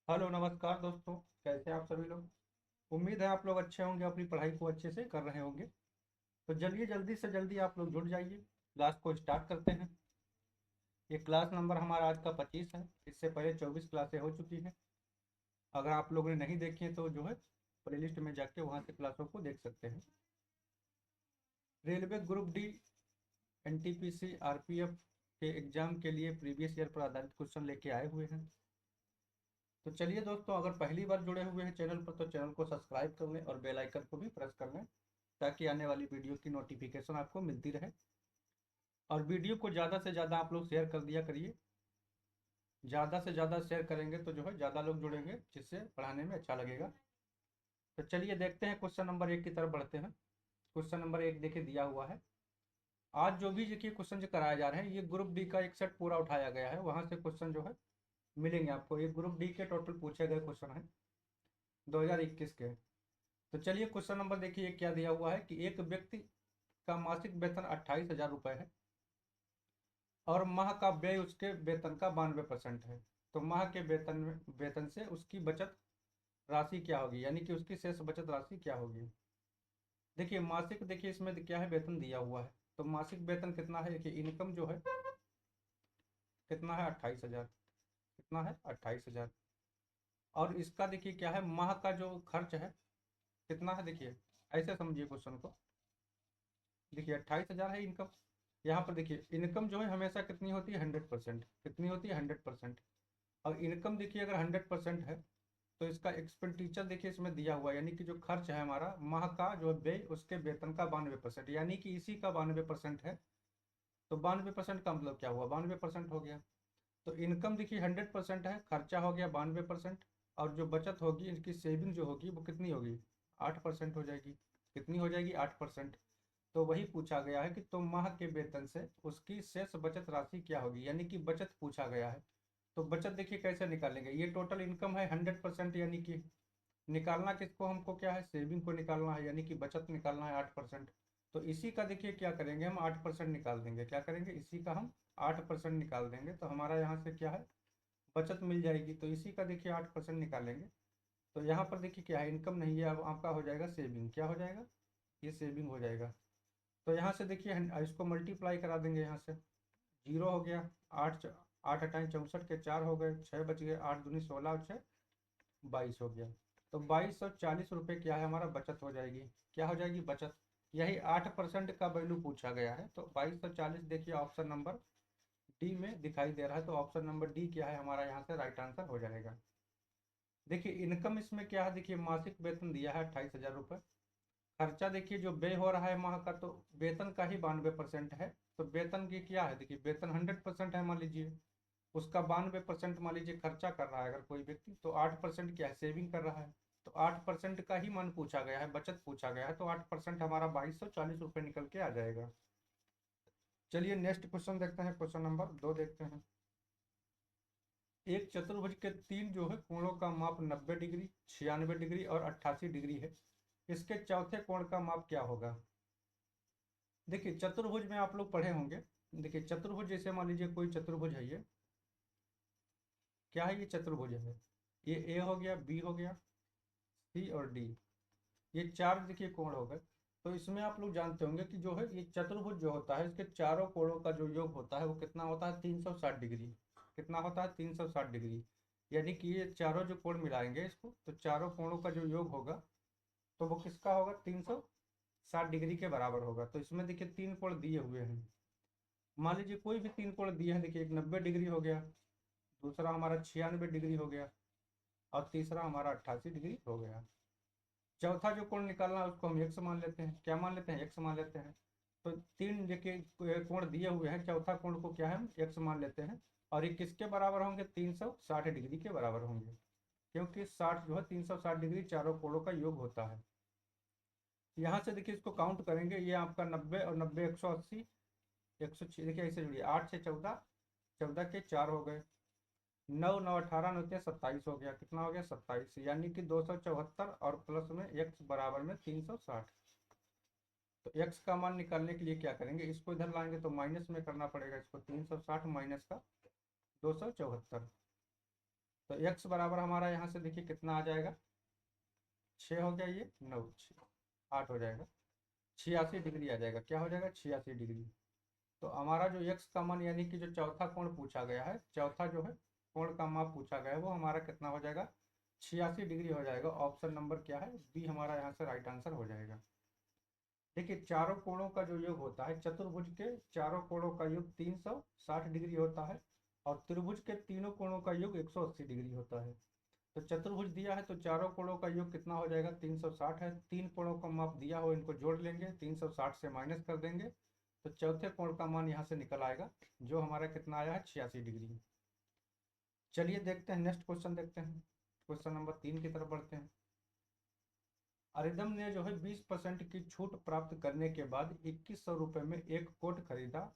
Hello नमस्कार दोस्तों। कैसे हैं आप सभी लोग। उम्मीद है आप लोग अच्छे होंगे, अपनी पढ़ाई को अच्छे से कर रहे होंगे। तो चलिए जल्दी से जल्दी आप लोग जुड़ जाइए, क्लास को स्टार्ट करते हैं। ये क्लास नंबर हमारा आज का 25 है। इससे पहले 24 क्लासें हो चुकी हैं। अगर आप लोगों ने नहीं देखी है तो जो है प्लेलिस्ट में जाके वहाँ से क्लासों को देख सकते हैं। Railway group D, NTPC, RPF के एग्जाम के लिए प्रीवियस ईयर पर आधारित क्वेश्चन लेके आए हुए हैं। तो चलिए दोस्तों, अगर पहली बार जुड़े हुए हैं चैनल पर तो चैनल को सब्सक्राइब कर लें और बेल आइकन को भी प्रेस कर लें, ताकि आने वाली वीडियो की नोटिफिकेशन आपको मिलती रहे। और वीडियो को ज़्यादा से ज़्यादा आप लोग शेयर कर दिया करिए। ज़्यादा से ज़्यादा शेयर करेंगे तो जो है ज़्यादा लोग जुड़ेंगे, जिससे पढ़ाने में अच्छा लगेगा। तो चलिए देखते हैं, क्वेश्चन नंबर 1 की तरफ बढ़ते हैं। क्वेश्चन नंबर 1 देखिए दिया हुआ है। आज जो भी देखिए क्वेश्चन जो कराए जा रहे हैं, ये ग्रुप डी का एक सेट पूरा उठाया गया है, वहाँ से क्वेश्चन जो है मिलेंगे आपको। ये ग्रुप डी के टोटल पूछे गए क्वेश्चन है 2021 के। तो चलिए क्वेश्चन नंबर देखिए क्या दिया हुआ है कि एक व्यक्ति का मासिक वेतन 28,000 रुपये है और माह का व्यय उसके वेतन का 92% है। तो माह के वेतन से उसकी बचत राशि क्या होगी, यानी कि उसकी शेष बचत राशि क्या होगी। देखिए मासिक, देखिए इसमें क्या है, वेतन दिया हुआ है। तो मासिक वेतन कितना है, देखिए इनकम जो है कितना है 28,000। कितना है 28,000। और इसका देखिए क्या है, माह का जो खर्च है कितना है, देखिए ऐसे समझिए क्वेश्चन को। देखिए 28,000 है इनकम। यहाँ पर देखिए इनकम जो है हमेशा कितनी होती है, 100%। कितनी होती है, 100%। और इनकम देखिए अगर 100% है तो इसका एक्सपेंडिचर देखिए इसमें दिया हुआ है, यानी कि जो खर्च है हमारा माह का जो व्यय उसके वेतन का 92%, यानी कि इसी का 92% है। तो 92% का मतलब क्या हुआ, 92% हो गया। तो इनकम देखिए 100% है, खर्चा हो गया 92%। और जो बचत होगी, इनकी सेविंग जो होगी वो कितनी होगी, 8% हो जाएगी। कितनी हो जाएगी, 8%। तो वही पूछा गया है कि तो माह के वेतन से उसकी शेष बचत राशि क्या होगी, यानी कि बचत पूछा गया है। तो बचत देखिए कैसे निकालेंगे, ये टोटल इनकम है 100%, यानी कि निकालना किसको, हमको क्या है, सेविंग को निकालना है, यानी कि बचत निकालना है 8%। तो इसी का देखिए क्या करेंगे, हम 8% निकाल देंगे। क्या करेंगे, इसी का हम 8% निकाल देंगे, तो हमारा यहाँ से क्या है, बचत मिल जाएगी। तो इसी का देखिए 8% निकालेंगे। तो यहाँ पर देखिए क्या है, इनकम नहीं है, अब आपका हो जाएगा सेविंग। क्या हो जाएगा, ये सेविंग हो जाएगा। तो यहाँ से देखिए इसको मल्टीप्लाई करा देंगे, यहाँ से 0 हो गया। 8 अठाई 64 के 4 हो गए, 6 बच गए, 8 दूनी 16 और 6 22 हो गया। तो 2240 रुपये क्या है, हमारा बचत हो जाएगी। क्या हो जाएगी, बचत। यही 8% का वैल्यू पूछा गया है। तो 2240 देखिए ऑप्शन नंबर डी में दिखाई दे रहा है। तो ऑप्शन नंबर डी क्या है हमारा, यहाँ से राइट आंसर हो जाएगा। देखिए इनकम इसमें क्या है, देखिए मासिक वेतन दिया है 28,000 रुपये। खर्चा देखिए जो व्यय हो रहा है माह का, तो वेतन का ही 92% है। तो वेतन की क्या है, देखिए वेतन 100% है मान लीजिए, उसका 92% मान लीजिए खर्चा कर रहा है अगर कोई व्यक्ति, तो 8% क्या है, सेविंग कर रहा है। तो 8% का ही मान पूछा गया है, बचत पूछा गया है। तो 8% हमारा 2240 रुपये निकल के आ जाएगा। चलिए नेक्स्ट क्वेश्चन देखते हैं, क्वेश्चन नंबर 2 देखते हैं। एक चतुर्भुज के तीन जो है कोणों का माप 90 डिग्री, 96 डिग्री और 88 डिग्री है। इसके चौथे कोण का माप क्या होगा। देखिए चतुर्भुज में आप लोग पढ़े होंगे। देखिए चतुर्भुज जैसे मान लीजिए कोई चतुर्भुज है, ये क्या है, ये चतुर्भुज है। ये ए हो गया, बी हो गया, सी और डी। ये चार देखिए कोण हो गए। तो इसमें आप लोग जानते होंगे कि जो है ये चतुर्भुज जो होता है, इसके चारों कोणों का जो योग होता है वो कितना होता है, 360 डिग्री। कितना होता है, 360 डिग्री। यानी कि ये चारों जो कोण मिलाएंगे इसको, तो चारों कोणों का जो योग होगा तो वो किसका होगा, 360 डिग्री के बराबर होगा। तो इसमें देखिए तीन कोण दिए हुए हैं। मान लीजिए कोई भी तीन कोण दिए हैं, देखिए एक 90 डिग्री हो गया, दूसरा हमारा 96 डिग्री हो गया, और तीसरा हमारा 88 डिग्री हो गया। चौथा जो कोण निकालना है उसको हम एक्स मान लेते हैं। क्या मान लेते हैं, एक्स मान लेते हैं। तो तीन देखिए कोण दिए हुए हैं, चौथा कोण को क्या है, हम एक्स मान लेते हैं। और ये किसके बराबर होंगे, 360 डिग्री के बराबर होंगे, क्योंकि 60 जो है 360 डिग्री चारों कोणों का योग होता है। यहाँ से देखिए इसको काउंट करेंगे, ये आपका 90 और 90 180, 106 देखिए ऐसे जुड़िए, 8 से 14, 14 के 4 हो गए, 9 9 18 9 27 हो गया। कितना हो गया, 27, यानी कि 274 और प्लस में एक्स बराबर में 360। तो एक्स का मान निकालने के लिए क्या करेंगे, इसको इधर लाएंगे तो माइनस में करना पड़ेगा इसको, 360 माइनस का 274। तो x बराबर हमारा यहाँ से देखिए कितना आ जाएगा, 6 हो गया, ये 9, 8 हो जाएगा, 86 डिग्री आ जाएगा। क्या हो जाएगा, 86 डिग्री। तो हमारा जो x का मान यानी कि जो चौथा कोण पूछा गया है, चौथा जो है कोण का माप पूछा गया है, वो हमारा कितना हो जाएगा, 86 डिग्री हो जाएगा। ऑप्शन नंबर क्या है, बी हमारा यहाँ से राइट आंसर हो जाएगा। देखिए चारों कोणों का जो योग होता है, चतुर्भुज के चारों कोणों का योग 360 डिग्री होता है, और त्रिभुज के तीनों कोणों का योग 180 डिग्री होता है। तो चतुर्भुज दिया है तो चारों कोणों का योग कितना हो जाएगा, 360 है। तीन कोणों का माप दिया हो, इनको जोड़ लेंगे, 360 से माइनस कर देंगे, तो चौथे कोण का मान यहाँ से निकल आएगा, जो हमारा कितना आया है, 86 डिग्री। चलिए देखते हैं, नेक्स्ट क्वेश्चन देखते हैं, क्वेश्चन नंबर 3 की तरफ बढ़ते हैं। अरिदम ने जो है 20% की छूट प्राप्त करने के बाद 2100 रुपये में एक कोट खरीदा,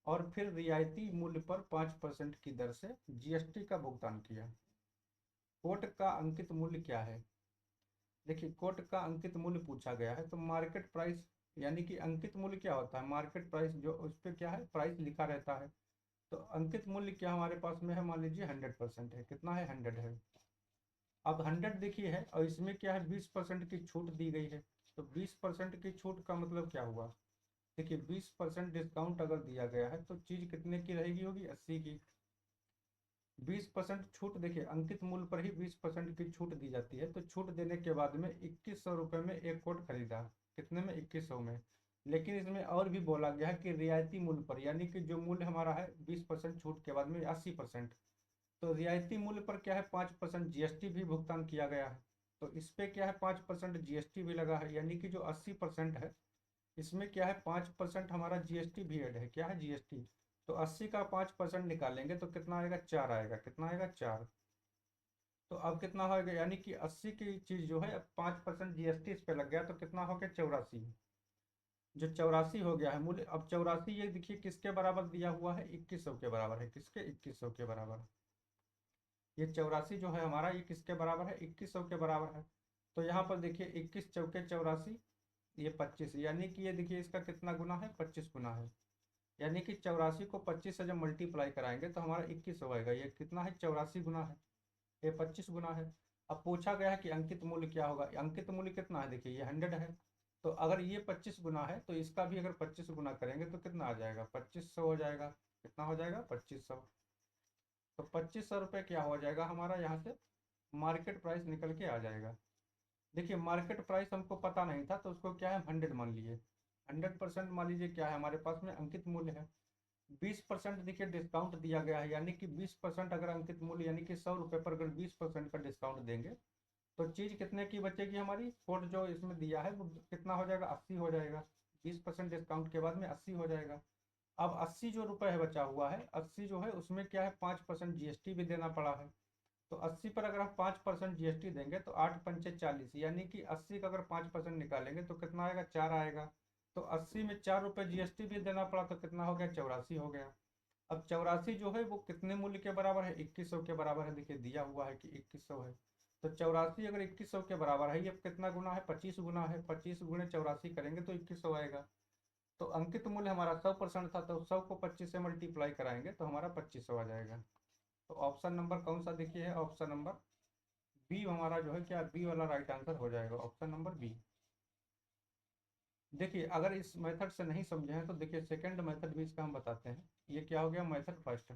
और फिर रियायती मूल्य पर 5% की दर से जीएसटी का भुगतान किया। कोट का अंकित मूल्य क्या है। देखिए कोट का अंकित मूल्य पूछा गया है, तो मार्केट प्राइस, यानी कि अंकित मूल्य क्या होता है, मार्केट प्राइस, जो उस पर क्या है, प्राइस लिखा रहता है। तो अंकित मूल्य क्या हमारे पास में है, मान लीजिए 100% है, कितना है, 100 है। अब 100 देखिए है, और इसमें क्या है, 20% की छूट दी गई है। तो 20% की छूट का मतलब क्या हुआ, देखिए 20% डिस्काउंट अगर दिया गया है तो चीज़ कितने की रहेगी, होगी 80 की। 20% छूट, देखिए अंकित मूल्य पर ही 20% की छूट दी जाती है, तो छूट देने के बाद में 2100 रुपये में एक कोट खरीदा, कितने में, 2100 में। लेकिन इसमें और भी बोला गया है कि रियायती मूल्य पर, यानी कि जो मूल्य हमारा है 20% छूट के बाद में 80%, तो रियायती मूल्य पर क्या है, 5% जीएसटी भी भुगतान किया गया है। तो इस पे क्या है, 5% जीएसटी भी लगा है, यानी कि जो 80% है, इसमें क्या है, 5% हमारा जीएसटी भी ऐड है। क्या है, जीएसटी। तो 80 का 5% निकालेंगे तो कितना आएगा, 4 आएगा, कितना आएगा, 4। तो अब कितना होगा, यानी कि 80 की चीज़ जो है, अब 5% जीएसटी इस पे लग गया, तो कितना हो गया, 84। जो 84 हो गया है मूल्य, अब 84 ये देखिए किसके बराबर दिया हुआ है, 2100 के बराबर है। किसके, 2100 के बराबर। ये 84 जो है हमारा, ये किसके बराबर है, 2100 के बराबर है। तो यहाँ पर देखिए 21 चौके 84, ये 25, यानी कि ये देखिए इसका कितना गुना है, 25 गुना है। यानी कि 84 को 25 से जब मल्टीप्लाई कराएंगे तो हमारा 2100 आएगा। ये कितना है, 84 गुना है, ये 25 गुना है। अब पूछा गया है कि अंकित मूल्य क्या होगा। अंकित मूल्य कितना है, देखिए ये 100 है। तो अगर ये 25 गुना है तो इसका भी अगर 25 गुना करेंगे तो कितना आ जाएगा, 2500 हो जाएगा। कितना हो जाएगा, 2500। तो 2500 रुपये क्या हो जाएगा हमारा, यहाँ से मार्केट प्राइस निकल के आ जाएगा। देखिए मार्केट प्राइस हमको पता नहीं था, तो उसको क्या है, 100 मान लिए। 100% मान लीजिए क्या है हमारे पास में, अंकित मूल्य है। 20% देखिए डिस्काउंट दिया गया है, यानी कि 20% अगर अंकित मूल्य, यानी कि 100 रुपये पर अगर 20% का डिस्काउंट देंगे, तो चीज़ कितने की बचेगी हमारी, कोड जो इसमें दिया है वो कितना हो जाएगा, 80 हो जाएगा। 20% डिस्काउंट के बाद में 80 हो जाएगा। अब 80 जो रुपये है बचा हुआ है, 80 जो है उसमें क्या है, 5% जीएसटी भी देना पड़ा है। तो 80 पर अगर आप 5% जीएसटी देंगे तो 8 पंचे 40, यानी कि 80 का अगर 5% निकालेंगे तो कितना आएगा, 4 आएगा। तो 80 में 4 रुपये जीएसटी भी देना पड़ा, तो कितना हो गया, 84 हो गया। अब 84 जो है वो कितने मूल्य के बराबर है, 2100 के बराबर है। देखिए दिया हुआ है कि 2100 है, तो 84 अगर 2100 के बराबर है, ये कितना गुना है, 25 गुना है। 25 गुणे 84 करेंगे तो 2100 आएगा। तो अंकित मूल्य हमारा 100% था, तो 100 को 25 से मल्टीप्लाई कराएंगे तो हमारा 2500 आ जाएगा। तो ऑप्शन नंबर कौन सा देखिए है, ऑप्शन नंबर बी हमारा जो है क्या, बी वाला राइट आंसर हो जाएगा, ऑप्शन नंबर बी। देखिए अगर इस मेथड से नहीं समझे हैं तो देखिए सेकंड मेथड भी इसका हम बताते हैं। ये क्या हो गया, मेथड फर्स्ट।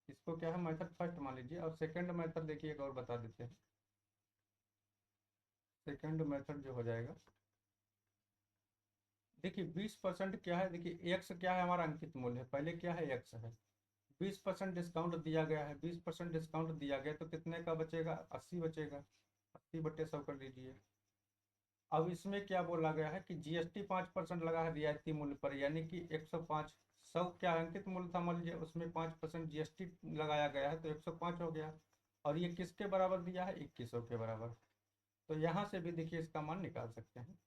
इसको क्या है, मेथड फर्स्ट मान लीजिए। और सेकंड मेथड देखिए एक और बता देते हैं। सेकंड मेथड जो हो जाएगा, देखिए 20% क्या है, देखिए एक्स क्या है हमारा अंकित मूल्य है, पहले क्या है, एक्स है। 20% डिस्काउंट दिया गया है, 20% डिस्काउंट दिया गया तो कितने का बचेगा, 80 बचेगा। 80/100 कर लीजिए। अब इसमें क्या बोला गया है कि जीएसटी 5% लगा है रियायती मूल्य पर, यानी कि 105। 100 क्या अंकित मूल्य था मान लीजिए, उसमें 5% जीएसटी लगाया गया है तो 105 हो गया। और ये किसके बराबर दिया है, 2100 के बराबर। तो यहाँ से भी देखिए इसका मान निकाल सकते हैं।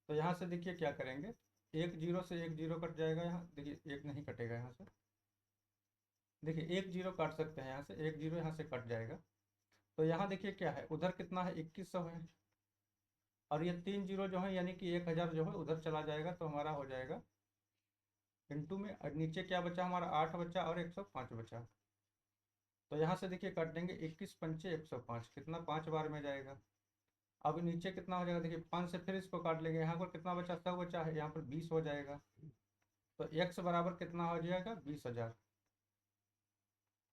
तो यहाँ से देखिए क्या करेंगे, एक जीरो से एक जीरो कट जाएगा, यहाँ देखिए एक नहीं कटेगा यहाँ से। देखिए एक जीरो काट सकते हैं यहाँ से, एक जीरो यहाँ से कट जाएगा। तो यहाँ देखिए क्या है, उधर कितना है, 2100 है। और ये 3 जीरो जो है, यानी कि 1000 जो है उधर चला जाएगा, तो हमारा हो जाएगा इंटू में। और नीचे क्या बचा हमारा, 8 बचा और 105 बचा। तो यहाँ से देखिए काट देंगे 21 पंचे 105, कितना 5 बार में जाएगा। अब नीचे कितना हो जाएगा, देखिए 5 से फिर इसको काट लेंगे, यहाँ पर कितना बचा, 100 बचा है, यहाँ पर 20 हो जाएगा। तो x बराबर कितना हो जाएगा, 20,000।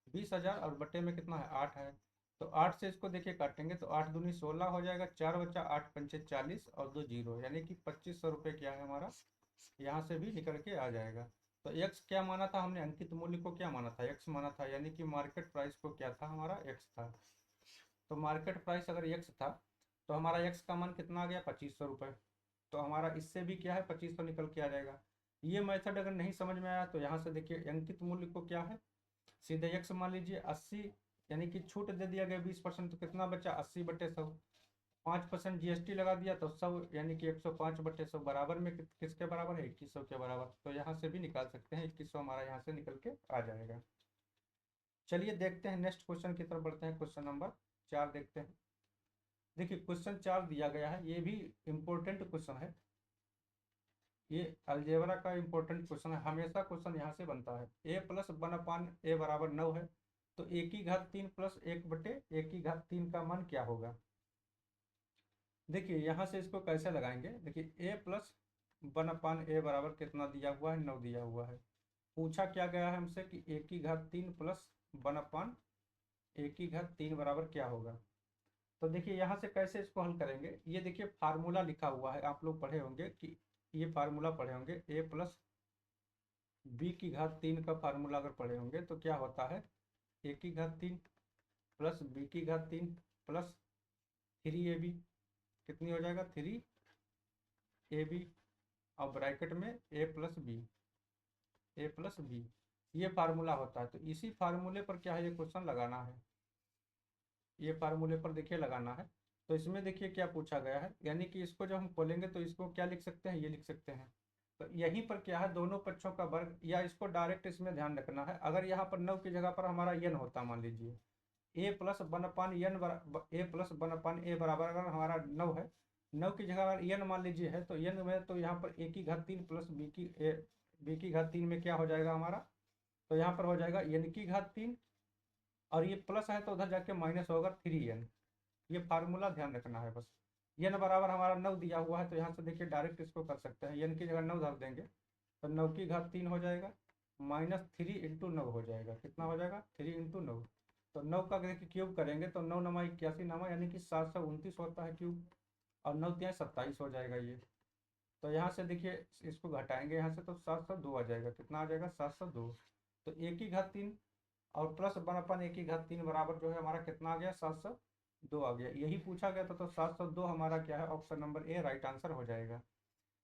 20,000 और बटे में कितना है, 8 है। तो 8 से इसको देखिए काटेंगे तो 8 दूनी 16 हो जाएगा, 4 बचा, 8 पंचे 40 और 2 जीरो, यानी कि 2500 रुपये क्या है हमारा, यहाँ से भी निकल के आ जाएगा। तो x क्या माना था हमने, अंकित मूल्य को क्या माना था, x माना था, यानी कि मार्केट प्राइस को क्या था हमारा, x था। तो मार्केट प्राइस अगर x था तो हमारा x का मान कितना आ गया, 2500 रुपये। तो हमारा इससे भी क्या है, 2500 निकल के आ जाएगा। ये मेथड अगर नहीं समझ में आया तो यहाँ से देखिए अंकित मूल्य को क्या है, सीधे x मान लीजिए 80, यानी कि छूट दे दिया गया 20%, तो कितना बचा, 80/100। 5% जीएसटी लगा दिया तो 100, यानी कि 105/100 बराबर में किसके बराबर है, 2100 के बराबर। तो यहाँ से भी निकाल सकते हैं, 2100 हमारा यहाँ से निकल के आ जाएगा। चलिए देखते हैं नेक्स्ट क्वेश्चन की तरफ बढ़ते हैं, क्वेश्चन नंबर 4 देखते हैं। देखिए क्वेश्चन 4 दिया गया है, ये भी इम्पोर्टेंट क्वेश्चन है, ये अलजेब्रा का इम्पोर्टेंट क्वेश्चन है, हमेशा क्वेश्चन यहाँ से बनता है। a+1/a बराबर 9 है, तो a⁻³ प्लस 1/a⁻³ का मान क्या होगा। देखिए यहाँ से इसको कैसे लगाएंगे, देखिए a+1/a बराबर कितना दिया हुआ है, 9 दिया हुआ है। पूछा क्या गया है हमसे कि a⁻³ प्लस 1/a⁻³ बराबर क्या होगा। तो देखिए यहाँ से कैसे इसको हल करेंगे, ये देखिए फार्मूला लिखा हुआ है, आप लोग पढ़े होंगे कि ये फार्मूला पढ़े होंगे, a+b⁻³ का फार्मूला अगर पढ़े होंगे तो क्या होता है, a⁻³ plus b⁻³ plus 3ab, कितनी हो जाएगा, 3ab, और ब्रैकेट में a+b, ये फार्मूला होता है। तो इसी फार्मूले पर क्या है, ये क्वेश्चन लगाना है, ये फार्मूले पर देखिए लगाना है। तो इसमें देखिए क्या पूछा गया है, यानी कि इसको जब हम खोलेंगे तो इसको क्या लिख सकते हैं, ये लिख सकते हैं। तो यहीं पर क्या है, दोनों पक्षों का वर्ग, या इसको डायरेक्ट इसमें ध्यान रखना है, अगर यहाँ पर 9 की जगह पर हमारा n होता, मान लीजिए a+1/n बराबर अगर हमारा 9 है, 9 की जगह अगर n मान लीजिए है, तो n में तो यहाँ पर a⁻³ प्लस b⁻³ में क्या हो जाएगा हमारा, तो यहाँ पर हो जाएगा n⁻³, और ये प्लस है तो उधर जाके माइनस होगा 3n। ये फार्मूला ध्यान रखना है बस। n बराबर हमारा 9 दिया हुआ है, तो यहाँ से देखिए डायरेक्ट इसको कर सकते हैं, n की जगह 9 धर देंगे तो 9⁻³ हो जाएगा, माइनस 3 × 9 हो जाएगा, कितना हो जाएगा, 3 × 9। तो 9 का देखिए क्यूब करेंगे तो 9×9 = 81 नामा, यानी कि 729 होता है क्यूब, और 9×3 = 27 हो जाएगा ये। तो यहाँ से देखिए इसको घटाएंगे यहाँ से तो 702 आ जाएगा, कितना आ जाएगा, 702। तो a⁻³ और प्लस 1/a⁻³ बराबर जो है हमारा कितना आ गया, 702 आ गया। यही पूछा गया था, तो 702 हमारा क्या है, option number A right answer हो जाएगा।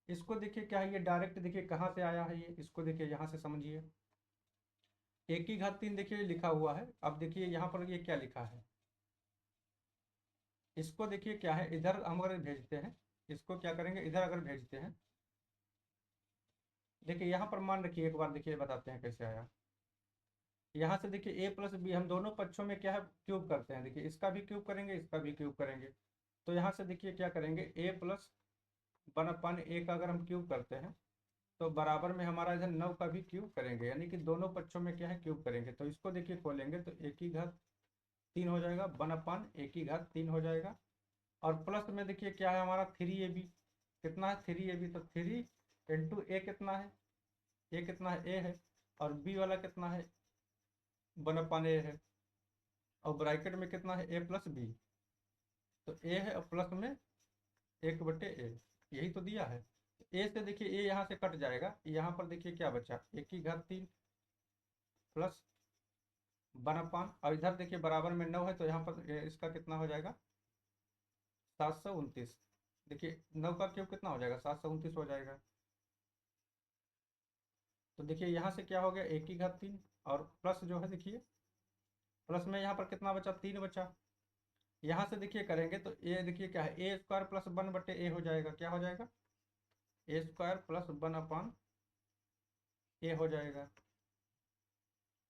इसको देखिए क्या है, ये डायरेक्ट देखिए कहाँ से आया है, ये इसको देखिए यहाँ से समझिए, a⁻³ देखिए लिखा हुआ है। अब देखिए यहाँ पर ये क्या लिखा है, इसको देखिए क्या है, इधर हम अगर भेजते हैं, इसको क्या करेंगे, इधर अगर भेजते हैं, देखिए यहाँ पर मान रखिए एक बार, देखिए बताते हैं कैसे आया। यहाँ से देखिए a+b हम दोनों पक्षों में क्या है, क्यूब करते हैं, देखिए इसका भी क्यूब करेंगे, इसका भी क्यूब करेंगे। तो यहाँ से देखिए क्या करेंगे, a+1/a का अगर हम क्यूब करते हैं तो बराबर में हमारा इधर 9 का भी क्यूब करेंगे, यानी कि दोनों पक्षों में क्या है, क्यूब करेंगे। तो इसको देखिए खोलेंगे तो a⁻³ हो जाएगा, 1/a⁻³ हो जाएगा, और प्लस में देखिए क्या है हमारा 3ab, कितना है 3ab, तो 3 × a कितना है, a कितना है, a है, और b वाला कितना है, 1/a है, और ब्रैकेट में कितना है, a+b, तो a है और प्लस में 1/a, यही तो दिया है। a से देखिए a यहाँ से कट जाएगा, यहाँ पर देखिए क्या बचा, a⁻³ प्लस 1/, और इधर देखिए बराबर में 9 है, तो यहाँ पर इसका कितना हो जाएगा, 729। देखिए 9 का क्यूब कितना हो जाएगा, 729 हो जाएगा। तो देखिए यहाँ से क्या हो गया, a⁻³ और प्लस जो है देखिए, प्लस में यहाँ पर कितना बचा, 3 बचा। यहाँ से देखिए करेंगे तो ए देखिए क्या है, a² प्लस 1/a हो जाएगा, क्या हो जाएगा, a² प्लस 1/a हो जाएगा,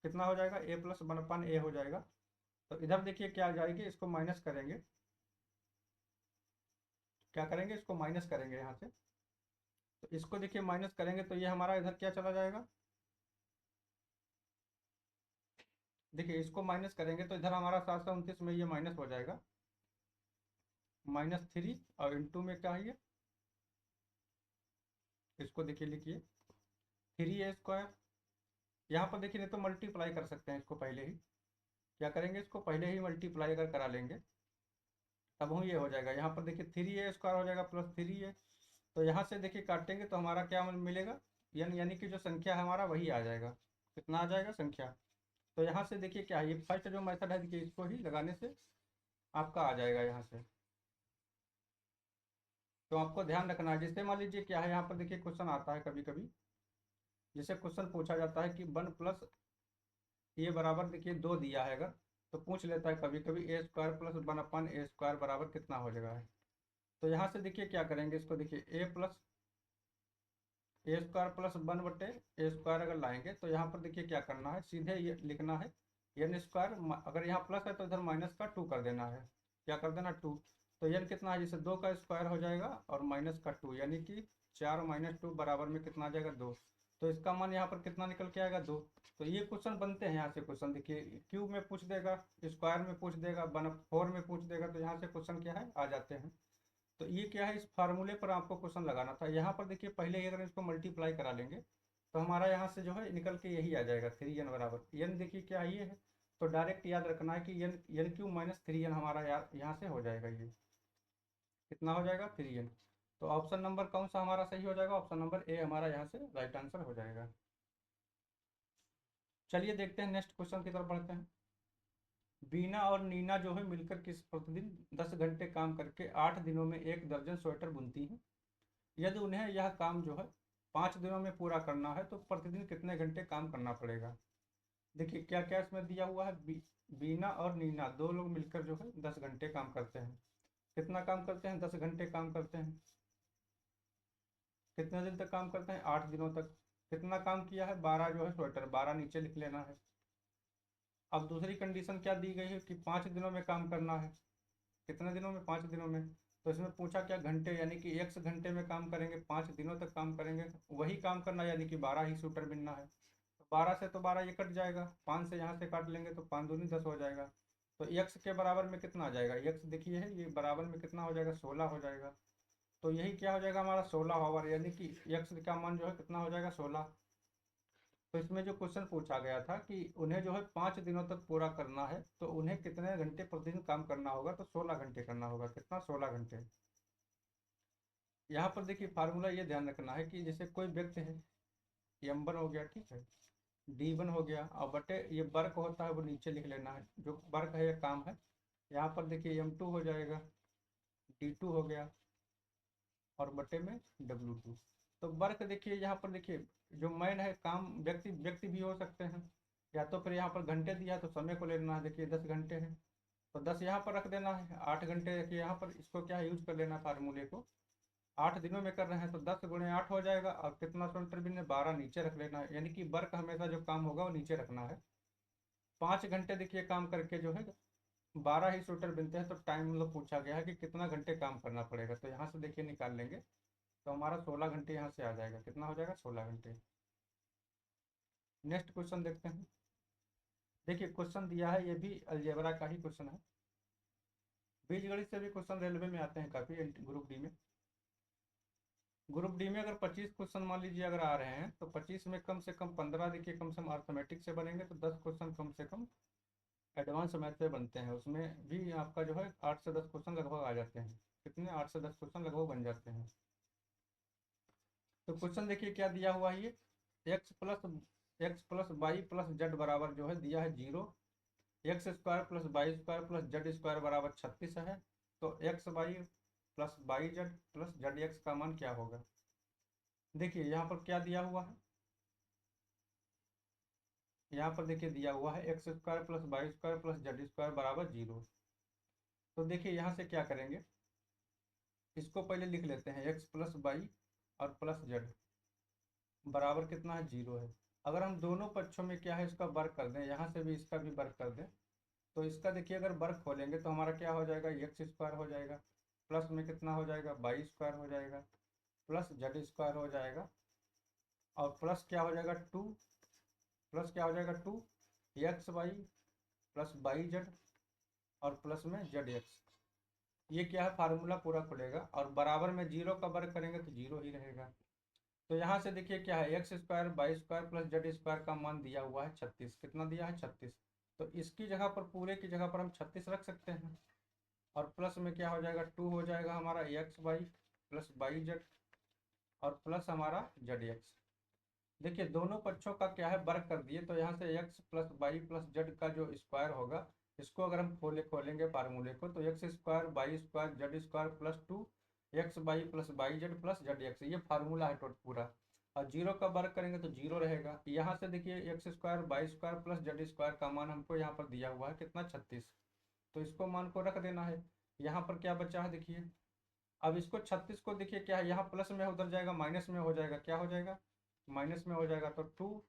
कितना हो जाएगा, a+1/a हो जाएगा। तो इधर देखिए क्या आ जाएगी, इसको माइनस करेंगे, क्या करेंगे, इसको माइनस करेंगे यहाँ से। तो इसको देखिए माइनस करेंगे तो ये हमारा इधर क्या चला जाएगा, देखिए इसको माइनस करेंगे तो इधर हमारा 729 में ये माइनस हो जाएगा, -3 और इंटू में क्या है ये, इसको देखिए लिखिए 3a²। यहाँ पर देखिए नहीं तो मल्टीप्लाई कर सकते हैं इसको, पहले ही क्या करेंगे, इसको पहले ही मल्टीप्लाई अगर करा लेंगे तब हम ये हो जाएगा। यहाँ पर देखिए 3a² हो जाएगा +3a। तो यहाँ से देखिए काटेंगे तो हमारा क्या मिलेगा, यानी कि जो संख्या है हमारा वही आ जाएगा। कितना आ जाएगा संख्या। तो यहाँ से देखिए क्या है, ये फर्स्ट जो मेथड है देखिए इसको ही लगाने से आपका आ जाएगा यहाँ से। तो आपको ध्यान रखना है, जैसे मान लीजिए क्या है, यहाँ पर देखिए क्वेश्चन आता है कभी कभी, जैसे क्वेश्चन पूछा जाता है कि 1 + ये बराबर देखिए 2 दिया है अगर, तो पूछ लेता है कभी कभी a² + 1/a² बराबर कितना हो जाएगा है। तो यहाँ से देखिए क्या करेंगे, इसको देखिए a² + 1/a² अगर लाएंगे तो यहाँ पर देखिए क्या करना है, सीधे ये लिखना है n²। अगर यहाँ प्लस है तो इधर माइनस का 2 कर देना है, क्या कर देना 2। तो n कितना है, जैसे 2 का स्क्वायर हो जाएगा और माइनस का 2, यानी कि 4 - 2 बराबर में कितना आ जाएगा 2। तो इसका मान यहाँ पर कितना निकल के आएगा 2। तो ये क्वेश्चन बनते हैं यहाँ से। क्वेश्चन देखिए क्यूब में पूछ देगा, स्क्वायर में पूछ देगा, 4 में पूछ देगा, तो यहाँ से क्वेश्चन क्या है आ जाते हैं। तो ये क्या है, इस फार्मूले पर आपको क्वेश्चन लगाना था। यहाँ पर देखिए पहले ही अगर इसको मल्टीप्लाई करा लेंगे तो हमारा यहाँ से जो है निकल के यही आ जाएगा 3n बराबर n, देखिए क्या ये है। तो डायरेक्ट याद रखना है कि n³ - 3n हमारा यहाँ से हो जाएगा, ये कितना हो जाएगा 3n। तो ऑप्शन नंबर कौन सा हमारा सही हो जाएगा, ऑप्शन नंबर ए हमारा यहाँ से राइट आंसर हो जाएगा। चलिए देखते हैं नेक्स्ट क्वेश्चन की तरफ बढ़ते हैं। बीना और नीना जो है मिलकर किस प्रतिदिन 10 घंटे काम करके 8 दिनों में 1 दर्जन स्वेटर बुनती हैं। यदि उन्हें यह काम जो है 5 दिनों में पूरा करना है तो प्रतिदिन कितने घंटे काम करना पड़ेगा। देखिए क्या क्या इसमें दिया हुआ है, बीना और नीना दो लोग मिलकर जो है 10 घंटे काम करते हैं। कितना काम करते हैं, 10 घंटे काम करते हैं। कितने दिन तक काम करते हैं, 8 दिनों तक। कितना काम किया है, 12 जो है स्वेटर, 12 नीचे लिख लेना है। अब दूसरी कंडीशन क्या दी गई है कि 5 दिनों में काम करना है। कितने दिनों में, 5 दिनों में। तो इसमें पूछा क्या घंटे, यानी कि 1 घंटे में काम करेंगे, 5 दिनों तक काम करेंगे, वही काम करना, यानी कि 12 ही स्वेटर बिनना है। तो 12 से तो 12 ये कट जाएगा, 5 से यहाँ से काट लेंगे तो 5 दूनी 10 हो जाएगा। तो x के बराबर में कितना आ जाएगा, x देखिए है ये बराबर में कितना हो जाएगा 16 हो जाएगा। तो यही क्या हो जाएगा हमारा 16 ओवर, यानी कि x का मान जो है कितना हो जाएगा 16। तो इसमें जो क्वेश्चन पूछा गया था कि उन्हें जो है 5 दिनों तक पूरा करना है तो उन्हें कितने घंटे प्रतिदिन काम करना होगा, तो 16 घंटे करना होगा। कितना, 16 घंटे। यहाँ पर देखिए फार्मूला ये ध्यान रखना है कि जैसे कोई व्यक्ति है, m1 हो गया, ठीक है, d1 हो गया, और बटे ये वर्क होता है वो नीचे लिख लेना है, जो वर्क है ये काम है। यहाँ पर देखिए m2 हो जाएगा, d2 हो गया, और बटे में w2। तो वर्क देखिए यहाँ पर देखिए जो मैन है, काम व्यक्ति व्यक्ति भी हो सकते हैं, या तो फिर यहाँ पर घंटे दिया है तो समय को लेना है, देखिए 10 घंटे है तो 10 यहाँ पर रख देना है, 8 घंटे देखिए यहाँ पर, इसको क्या यूज कर लेना फार्मूले को। 8 दिनों में कर रहे हैं तो 10 × 8 हो जाएगा, और कितना स्वेटर बिन 12 नीचे रख लेना है, यानी कि वर्क हमेशा जो काम होगा वो नीचे रखना है। 5 घंटे देखिए काम करके जो है 12 ही स्वेटर बिनते हैं, तो टाइम मतलब पूछा गया है कि कितना घंटे काम करना पड़ेगा, तो यहाँ से देखिए निकाल लेंगे तो हमारा 16 घंटे यहाँ से आ जाएगा। कितना हो जाएगा, 16 घंटे। नेक्स्ट क्वेश्चन देखते हैं। देखिए क्वेश्चन दिया है, ये भी अलजेब्रा का ही क्वेश्चन है। बीजगणित से भी क्वेश्चन रेलवे में आते हैं काफ़ी, ग्रुप डी में। ग्रुप डी में अगर 25 क्वेश्चन मान लीजिए अगर आ रहे हैं तो 25 में कम से कम 15 देखिए कम से कम अर्थमेटिक से बनेंगे, तो 10 क्वेश्चन कम से कम एडवांस मैथ से बनते हैं। उसमें भी आपका जो है 8 से 10 क्वेश्चन लगभग आ जाते हैं। कितने, 8 से 10 क्वेश्चन लगभग बन जाते हैं। तो क्वेश्चन देखिए क्या दिया हुआ है, ये x + y + z बराबर जो है दिया है 0, x² + y² + z² बराबर 36 है। तो xy + yz + zx का मान क्या होगा। देखिए यहाँ पर क्या दिया हुआ है, यहाँ पर देखिए दिया हुआ है x² + y² + z² बराबर 0। तो देखिए यहाँ से क्या करेंगे, इसको पहले लिख लेते हैं x + y और +z बराबर कितना है 0 है। अगर हम दोनों पक्षों में क्या है इसका वर्क कर दें, यहाँ से भी इसका भी वर्क कर दें, तो इसका देखिए अगर वर्क खोलेंगे तो हमारा क्या हो जाएगा, x² हो जाएगा, प्लस में कितना हो जाएगा y² हो जाएगा, प्लस z² हो जाएगा, और प्लस क्या हो जाएगा 2, प्लस क्या हो जाएगा 2 xy प्लस बाई जेड और प्लस में जेड एक्स। ये क्या है, फार्मूला पूरा खुलेगा और बराबर में जीरो का वर्ग करेंगे तो जीरो ही रहेगा। तो यहाँ से देखिए क्या है, x square by square plus Z square का मान दिया हुआ है 36। कितना दिया है, 36। तो इसकी जगह पर, पूरे की जगह पर हम 36 रख सकते हैं। और प्लस में क्या हो जाएगा, 2 हो जाएगा हमारा x by plus by Z और प्लस हमारा जेड एक्स। देखिए दोनों पक्षों का क्या है, वर्ग कर दिए। तो यहाँ से x plus by plus Z का जो स्क्वायर होगा, इसको अगर हम खोलेंगे फार्मूले को, तो x square by square Z square plus 2 x by plus by Z plus Z x, ये फार्मूला है टोटल पूरा। और जीरो का वर्ग करेंगे तो जीरो रहेगा। यहाँ से देखिए x square by square plus Z square का मान हमको यहाँ पर दिया हुआ है कितना, 36। तो इसको मान को रख देना है। यहाँ पर क्या बचा है देखिए, अब इसको 36 को देखिए क्या है, यहाँ प्लस में उधर जाएगा माइनस में हो जाएगा, क्या हो जाएगा, माइनस में हो जाएगा। तो 2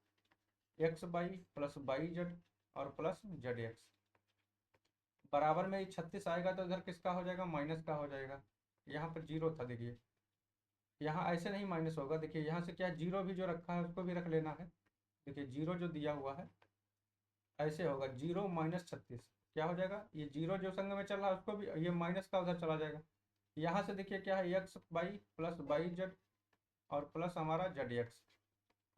x by plus by Z और प्लस जेड एक्स बराबर में 36 आएगा तो इधर किसका हो जाएगा, माइनस का हो जाएगा। यहाँ पर जीरो था देखिए, यहाँ ऐसे नहीं माइनस होगा। देखिए यहाँ से क्या, जीरो भी जो रखा है उसको भी रख लेना है। देखिए जीरो जो दिया हुआ है ऐसे होगा, जीरो माइनस 36 क्या हो जाएगा, ये जीरो जो संग में चल रहा है उसको भी, ये माइनस का उधर चला जाएगा। यहाँ से देखिए क्या है, x by plus by Z और प्लस हमारा जेड एक्स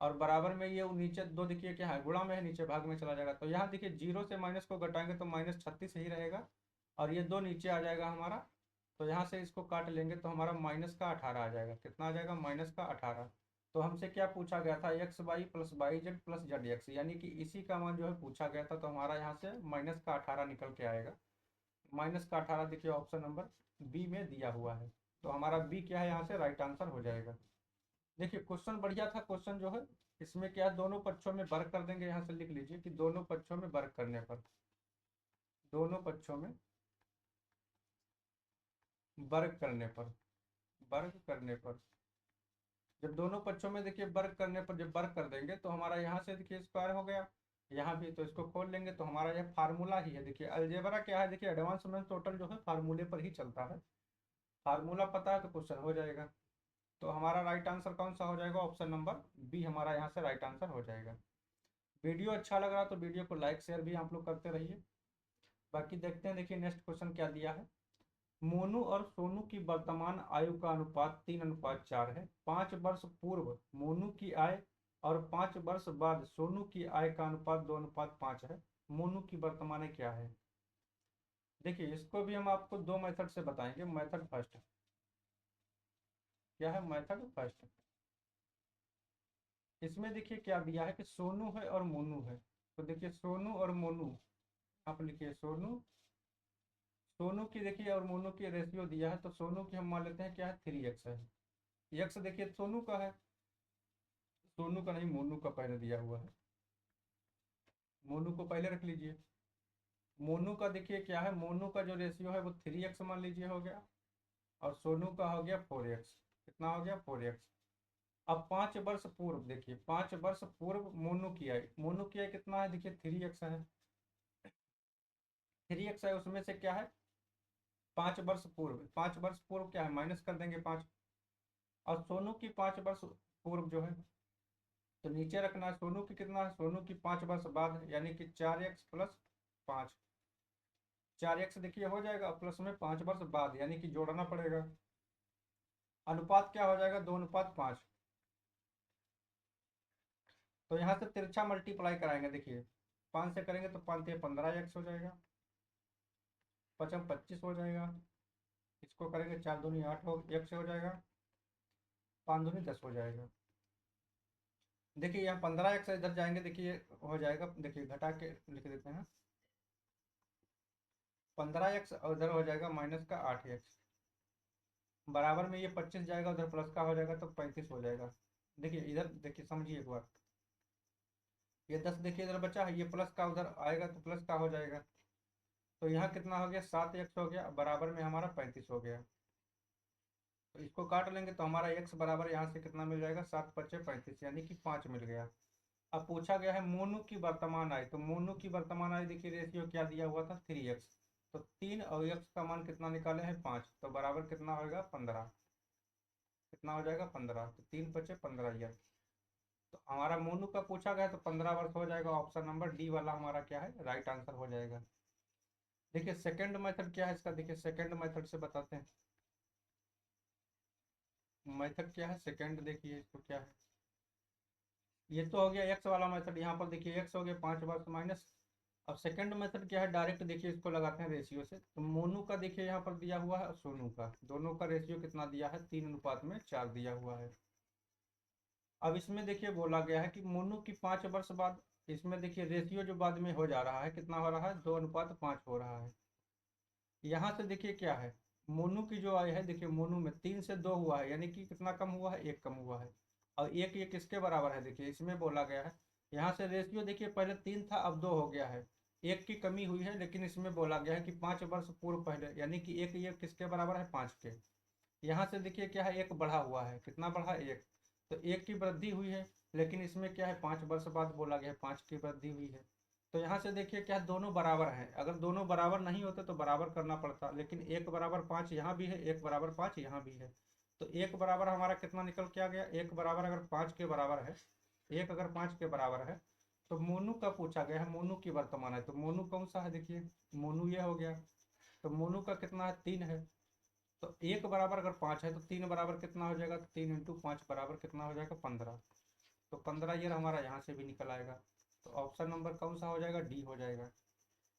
और बराबर में ये नीचे दो देखिए क्या है, गुणा में है, नीचे भाग में चला जाएगा। तो यहाँ देखिए जीरो से माइनस को घटाएंगे तो माइनस 36 ही रहेगा और ये दो नीचे आ जाएगा हमारा। तो यहाँ से इसको काट लेंगे तो हमारा माइनस का 18 आ जाएगा। कितना आ जाएगा, माइनस का 18। तो हमसे क्या पूछा गया था, x by plus by Z plus Z x, यानी कि इसी का मान जो है पूछा गया था। तो हमारा यहाँ से माइनस का 18 निकल के आएगा। माइनस का 18 देखिए ऑप्शन नंबर बी में दिया हुआ है। तो हमारा बी क्या है, यहाँ से राइट आंसर हो जाएगा। देखिए क्वेश्चन बढ़िया था। क्वेश्चन जो है इसमें क्या है, दोनों पक्षों में वर्ग कर देंगे। यहाँ से लिख लीजिए कि दोनों पक्षों में वर्ग करने पर, दोनों पक्षों में वर्ग करने पर, वर्ग करने पर, जब दोनों पक्षों में देखिए वर्ग करने पर जब वर्ग कर देंगे तो हमारा यहाँ से देखिए स्क्वायर हो गया, यहाँ भी। तो इसको खोल लेंगे तो हमारा यह फार्मूला ही है। देखिए अलजेब्रा क्या है, देखिए एडवांस में टोटल जो है फार्मूले पर ही चलता है। फार्मूला पता है तो क्वेश्चन हो जाएगा। तो हमारा राइट आंसर कौन सा हो जाएगा, ऑप्शन नंबर बी हमारा यहाँ से राइट आंसर हो जाएगा। वीडियो अच्छा लग रहा तो वीडियो को लाइक शेयर भी आप लोग करते रहिए। बाकी देखते हैं, देखिए नेक्स्ट क्वेश्चन क्या दिया है। मोनू और सोनू की वर्तमान आयु का अनुपात 3:4 है। 5 वर्ष पूर्व मोनू की आय और 5 वर्ष बाद सोनू की आय का अनुपात 2:5 है। मोनू की वर्तमान आय क्या है। देखिए इसको भी हम आपको दो मेथड से बताएंगे। मेथड फर्स्ट क्या है, मेथड फर्स्ट। इसमें देखिए क्या दिया है कि सोनू है और मोनू है। तो देखिए सोनू और मोनू, आप लिखिए सोनू, सोनू की देखिए और मोनू की रेशियो दिया है। तो सोनू की हम मान लेते हैं क्या है, 3x है। एक्स देखिए सोनू का है, सोनू का नहीं, मोनू का पहले दिया हुआ है। मोनू को पहले रख लीजिए। मोनू का देखिए क्या है, मोनू का जो रेशियो है वो 3x मान लीजिए हो गया और सोनू का हो गया 4x। कितना हो गया, 4x। अब 5 वर्ष पूर्व देखिए, 5 वर्ष पूर्व मोनू की आय कितना है, देखिए 3x है। 3x है, उसमें से क्या है 5 वर्ष पूर्व, 5 वर्ष पूर्व क्या है, माइनस कर देंगे 5। और सोनू की 5 वर्ष पूर्व जो है, तो नीचे रखना है। सोनू की कितना है, सोनू की 5 वर्ष बाद, यानी कि 4x+5। 4x देखिए हो जाएगा प्लस में 5 वर्ष बाद, यानी कि जोड़ना पड़ेगा। अनुपात क्या हो जाएगा, 2:5। तो यहाँ से तिरछा मल्टीप्लाई कराएंगे। देखिए 5 से करेंगे तो 5 से 15x हो जाएगा, 5×5 = 25 हो जाएगा। इसको करेंगे 4×2 = 8 हो, x हो जाएगा, 5×2 = 10 हो जाएगा। देखिए यहाँ 15x इधर जाएंगे, देखिए हो जाएगा। देखिए घटा के लिख देते हैं, 15x और इधर हो जाएगा माइनस का 8x। बराबर में ये 25 जाएगा, उधर प्लस का हो जाएगा तो 35 हो जाएगा। देखिए इधर देखिए समझिए एक बार, ये 10 देखिए इधर बचा है, ये प्लस का उधर आएगा तो प्लस का हो जाएगा। तो यहाँ कितना हो गया, 7x हो गया, बराबर में हमारा 35 हो गया। तो इसको काट लेंगे तो हमारा x बराबर यहाँ से कितना मिल जाएगा, 7×5 = 35, यानी कि 5 मिल गया। अब पूछा गया है मोनू की वर्तमान आय। तो मोनू की वर्तमान आय देखिए रेशियो क्या दिया हुआ था, 3x। तो 3 और x का मान कितना निकाले हैं, 5। तो बराबर कितना होगा, 15। कितना हो जाएगा, 15। तो 3×5 = 15 x। तो हमारा मोनू का पूछा गया तो 15 वर्ष हो जाएगा। ऑप्शन नंबर डी वाला हमारा क्या है, राइट आंसर हो जाएगा। देखिए सेकंड मेथड क्या है इसका, देखिए सेकंड मेथड से बताते हैं। मेथड क्या है सेकंड, देखिए इसको क्या है। ये तो हो गया एक्स वाला मेथड, यहाँ पर देखिए एक्स हो गया 5 वर्ष माइनस। अब सेकंड मेथड क्या है, डायरेक्ट देखिए इसको लगाते हैं रेशियो से। तो मोनू का देखिए यहाँ पर दिया हुआ है और सोनू का, दोनों का रेशियो कितना दिया है, 3:4 दिया हुआ है। अब इसमें देखिए बोला गया है कि मोनू की 5 वर्ष बाद, इसमें देखिए रेशियो जो बाद में हो जा रहा है कितना हो रहा है, 2:5 हो रहा है। यहाँ से देखिए क्या है, मोनू की जो आई है, देखिए मोनू में 3 से 2 हुआ है, यानी कि कितना कम हुआ है, 1 कम हुआ है। और एक ये किसके बराबर है, देखिए इसमें बोला गया है, यहाँ से रेशियो देखिए पहले 3 था अब 2 हो गया है, एक की कमी हुई है। लेकिन इसमें बोला गया है कि 5 वर्ष पूर्व पहले, यानी कि एक ये किसके बराबर है, 5 के। यहाँ से देखिए क्या है, एक बढ़ा हुआ है, कितना बढ़ा, एक। तो एक की वृद्धि हुई है, लेकिन इसमें क्या है 5 वर्ष बाद बोला गया है 5 की वृद्धि हुई है। तो यहाँ से देखिए क्या है, दोनों बराबर हैं। अगर दोनों बराबर नहीं होते तो बराबर करना पड़ता, लेकिन 1 बराबर 5 यहाँ भी है, 1 बराबर 5 यहाँ भी है। तो एक बराबर हमारा कितना निकल के आ गया, एक बराबर अगर 5 के बराबर है, एक अगर 5 के बराबर है, तो मोनू का पूछा गया है, मोनू की वर्तमान है, तो मोनू कौन सा है, देखिए मोनू ये हो गया। तो मोनू का कितना है, 3 है। तो 1 बराबर अगर 5 है तो 3 बराबर कितना हो जाएगा, तो 3 × 5 बराबर कितना हो जाएगा, 15। तो 15 ये हमारा यहाँ से भी निकल आएगा। तो ऑप्शन नंबर कौन सा हो जाएगा, डी हो जाएगा।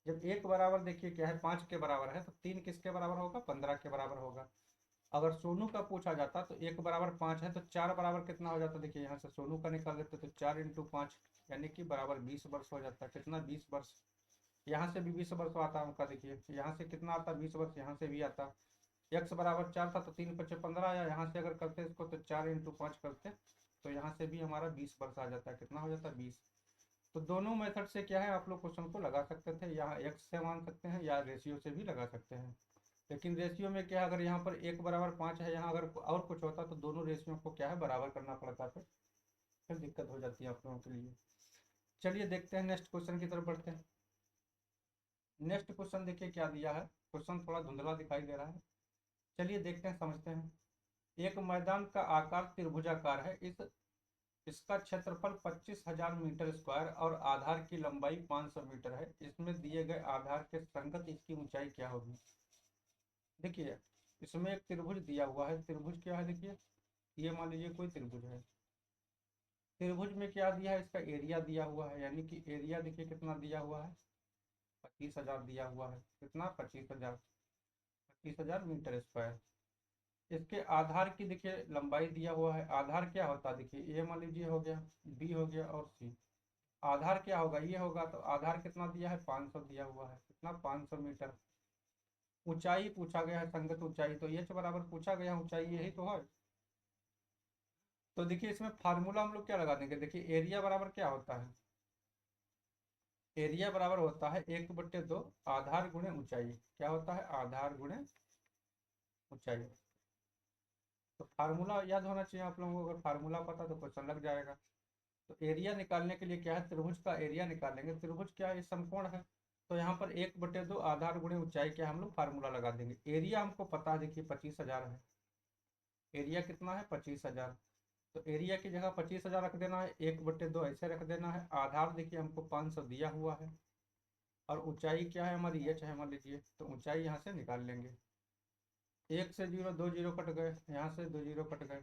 जब 1 बराबर देखिए क्या है 5 के बराबर है, तो 3 किसके बराबर होगा, 15 के बराबर होगा। अगर सोनू का पूछा जाता तो 1 बराबर 5 है तो 4 बराबर कितना हो जाता, देखिए यहाँ से सोनू का निकाल देते तो 4 × 5 यानी कि बराबर 20 वर्ष हो जाता है। कितना, 20 वर्ष। यहाँ से भी 20 वर्ष आता है उनका, देखिए यहाँ से कितना आता, 20 वर्ष, यहाँ से भी आता। एक्स बराबर 4 था तो 3 × 5 = 15 आया। यहाँ से अगर करते इसको तो 4 × 5 करते तो यहाँ से भी हमारा 20 वर्ष आ जाता है। कितना हो जाता है, 20। तो दोनों मेथड से क्या है, आप लोग क्वेश्चन को लगा सकते थे, यहाँ एक्स से मान सकते हैं या रेशियो से भी लगा सकते हैं। लेकिन रेशियो में क्या है, अगर यहाँ पर 1 बराबर 5 है, यहाँ अगर और कुछ होता तो दोनों रेशियो को क्या है, बराबर करना पड़ता, फिर दिक्कत हो जाती है आप लोगों के लिए। चलिए देखते हैं नेक्स्ट क्वेश्चन की तरफ बढ़ते हैं। नेक्स्ट क्वेश्चन देखिए क्या दिया है, क्वेश्चन थोड़ा धुंधला दिखाई दे रहा है। चलिए देखते हैं, समझते हैं। एक मैदान का आकार त्रिभुजाकार है, इसका क्षेत्रफल 25,000 मीटर स्क्वायर और आधार की लंबाई 500 मीटर है। इसमें दिए गए आधार के संगत इसकी ऊंचाई क्या होगी। देखिए इसमें एक त्रिभुज दिया हुआ है, त्रिभुज क्या है, देखिए ये मान लीजिए कोई त्रिभुज है। त्रिभुज में क्या दिया है, इसका एरिया दिया हुआ है, यानी कि एरिया देखिए कितना दिया हुआ है, 25,000 दिया हुआ है। कितना, 25,000, 25,000 मीटर स्क्वायर। इसके आधार की देखिए लंबाई दिया हुआ है। आधार क्या होता है, देखिए ए मान लीजिए हो गया, बी हो गया और सी। आधार क्या होगा, ये होगा। तो आधार कितना दिया है, 500 दिया हुआ है। कितना, 500 मीटर। ऊंचाई पूछा गया है, संगत ऊंचाई, तो एच बराबर पूछा गया ऊंचाई, यही तो है। तो देखिए इसमें फार्मूला हम लोग क्या लगा देंगे, देखिए एरिया बराबर क्या होता है, एरिया बराबर होता है 1/2 आधार गुणे ऊंचाई। क्या होता है, आधार गुणे ऊंचाई। तो फार्मूला याद होना चाहिए आप लोगों को, अगर फार्मूला पता तो क्वेश्चन लग जाएगा। तो एरिया निकालने के लिए क्या है, त्रिभुज का एरिया निकालेंगे। त्रिभुज क्या है, समकोण है। तो यहाँ पर 1/2 आधार गुणे ऊंचाई क्या हम लोग फार्मूला लगा देंगे। एरिया हमको पता है, देखिए 25,000 है। एरिया कितना है, 25,000। तो एरिया की जगह 25,000 रख देना है, 1/2 ऐसे रख देना है। आधार देखिए हमको 500 दिया हुआ है, और ऊंचाई क्या है हमारी, एच है मान लीजिए। तो ऊंचाई यहाँ से निकाल लेंगे। 1 से 0 2 जीरो कट गए, यहाँ से 2 जीरो कट गए।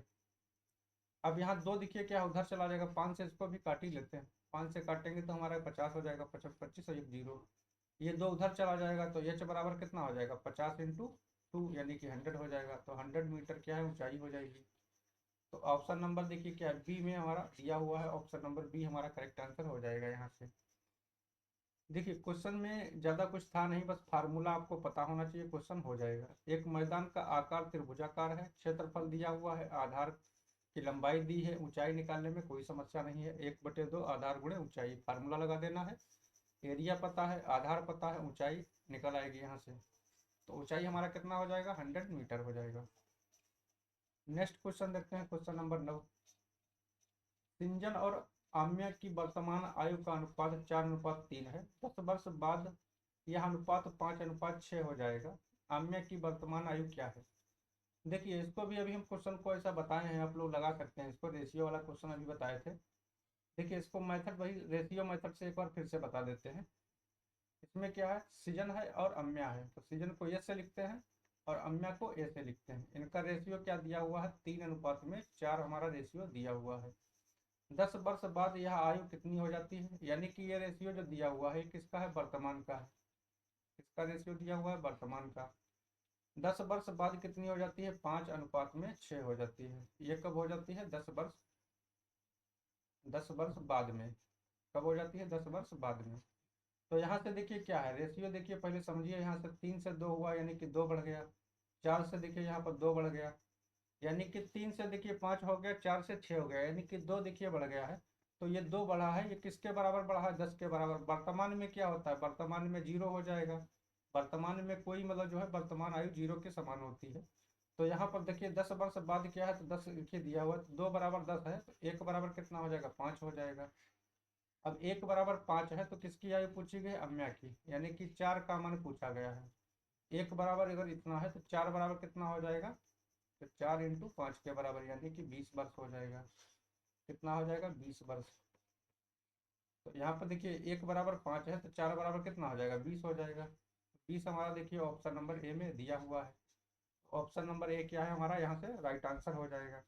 अब यहाँ 2 देखिए क्या उधर चला जाएगा, 5 से इसको भी काट ही लेते हैं। 5 से काटेंगे तो हमारा 50 हो जाएगा, 25 25 और 1 जीरो। ये 2 उधर चला जाएगा, तो एच बराबर कितना हो जाएगा, 50 × 2 यानी कि 100 हो जाएगा। तो 100 मीटर क्या है, ऊंचाई हो जाएगी। तो ऑप्शन नंबर देखिए क्या है, बी में हमारा दिया हुआ है। ऑप्शन नंबर बी हमारा करेक्ट आंसर हो जाएगा यहाँ से। देखिए क्वेश्चन में ज़्यादा कुछ था नहीं, बस फार्मूला आपको पता होना चाहिए, क्वेश्चन हो जाएगा। एक मैदान का आकार त्रिभुजाकार है, क्षेत्रफल दिया हुआ है, आधार की लंबाई दी है, ऊंचाई निकालने में कोई समस्या नहीं है। 1/2 आधार गुणे ऊंचाई, फार्मूला लगा देना है। एरिया पता है, आधार पता है, ऊंचाई निकल आएगी यहाँ से। तो ऊंचाई हमारा कितना हो जाएगा, 100 मीटर हो जाएगा। नेक्स्ट क्वेश्चन देखते हैं, क्वेश्चन नंबर 9। सिंजन और आम्या की वर्तमान आयु का अनुपात 4:3 है। 10 वर्ष बाद यह अनुपात 5:6 हो जाएगा। आम्या की वर्तमान आयु क्या है। देखिए इसको भी अभी हम क्वेश्चन को ऐसा बताए हैं, आप लोग लगा सकते हैं इसको, रेशियो वाला क्वेश्चन अभी बताए थे। देखिए इसको मेथड वही रेशियो मेथड से एक बार फिर से बता देते हैं। इसमें क्या है, सीजन है और अम्या है, तो सीजन को एस से लिखते हैं और अम्या को ए से लिखते हैं। इनका रेशियो क्या दिया हुआ है, 3:4 हमारा रेशियो दिया हुआ है। 10 वर्ष बाद यह आयु कितनी हो जाती है, यानी कि ये रेशियो जो दिया हुआ है किसका है, वर्तमान का है। किसका रेशियो दिया हुआ है, वर्तमान का। 10 वर्ष बाद कितनी हो जाती है, 5:6 हो जाती है। ये कब हो जाती है, 10 वर्ष, 10 वर्ष बाद में। कब हो जाती है, 10 वर्ष बाद में। तो यहाँ से देखिए क्या है रेशियो, देखिए पहले समझिए, यहाँ से 3 से 2 हुआ यानी कि 2 बढ़ गया। 4 से देखिए यहाँ पर 2 बढ़ गया, यानी कि 3 से देखिए 5 हो गया, 4 से 6 हो गया, यानी कि 2 देखिए बढ़ गया है। तो ये 2 बढ़ा है, ये किसके बराबर बढ़ा है, 10 के बराबर। वर्तमान में क्या होता है, वर्तमान में 0 हो जाएगा। वर्तमान में कोई मतलब जो है वर्तमान आयु 0 के समान होती है। तो यहाँ पर देखिए 10 वर्ष बाद क्या है, तो 10 लिखिए दिया हुआ है, 2 बराबर 10 है, तो 1 बराबर कितना हो जाएगा, 5 हो जाएगा। अब 1 बराबर 5 है तो किसकी आयु पूछी गई, अम्या की, यानी कि 4 का मान पूछा गया है। 1 बराबर अगर इतना है तो 4 बराबर कितना हो जाएगा, तो 4 × 5 के बराबर, यानी कि 20 वर्ष हो जाएगा। कितना हो जाएगा, 20 वर्ष। तो यहाँ पर देखिए 1 बराबर 5 है तो 4 बराबर कितना हो जाएगा, 20 हो जाएगा। 20 हमारा देखिए ऑप्शन नंबर ए में दिया हुआ है। ऑप्शन नंबर ए क्या है हमारा, यहाँ से राइट आंसर हो जाएगा।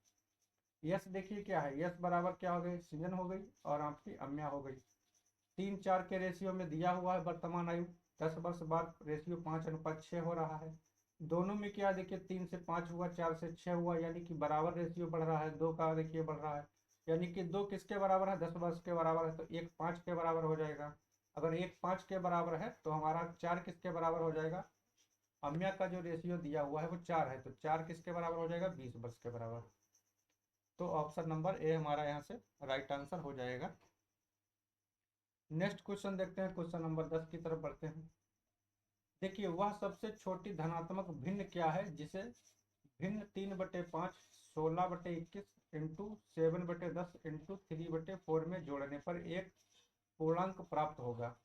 यस देखिए क्या है, यस बराबर क्या हो गई, सीजन हो गई और आपकी अम्या हो गई। 3:4 के रेशियो में दिया हुआ है वर्तमान आयु। 10 वर्ष बाद रेशियो 5:6 हो रहा है। दोनों में क्या देखिए, 3 से 5 हुआ, 4 से 6 हुआ, यानी कि बराबर रेशियो बढ़ रहा है। 2 का देखिए बढ़ रहा है, यानी कि 2 किसके बराबर है, 10 वर्ष के बराबर है, तो 1 5 के बराबर हो जाएगा। अगर 1 5 के बराबर है तो हमारा 4 किसके बराबर हो जाएगा, अम्या का जो रेशियो दिया हुआ है वो 4 है, तो 4 किसके बराबर हो जाएगा, 20 वर्ष के बराबर। तो ऑप्शन नंबर ए हमारा यहाँ से राइट आंसर हो जाएगा। नेक्स्ट क्वेश्चन देखते हैं, क्वेश्चन नंबर 10 की तरफ बढ़ते हैं। देखिए वह सबसे छोटी धनात्मक भिन्न क्या है जिसे भिन्न 3/5 16/21 इंटू 7/10 इंटू 3/4 में जोड़ने पर एक पूर्णांक प्राप्त होगा।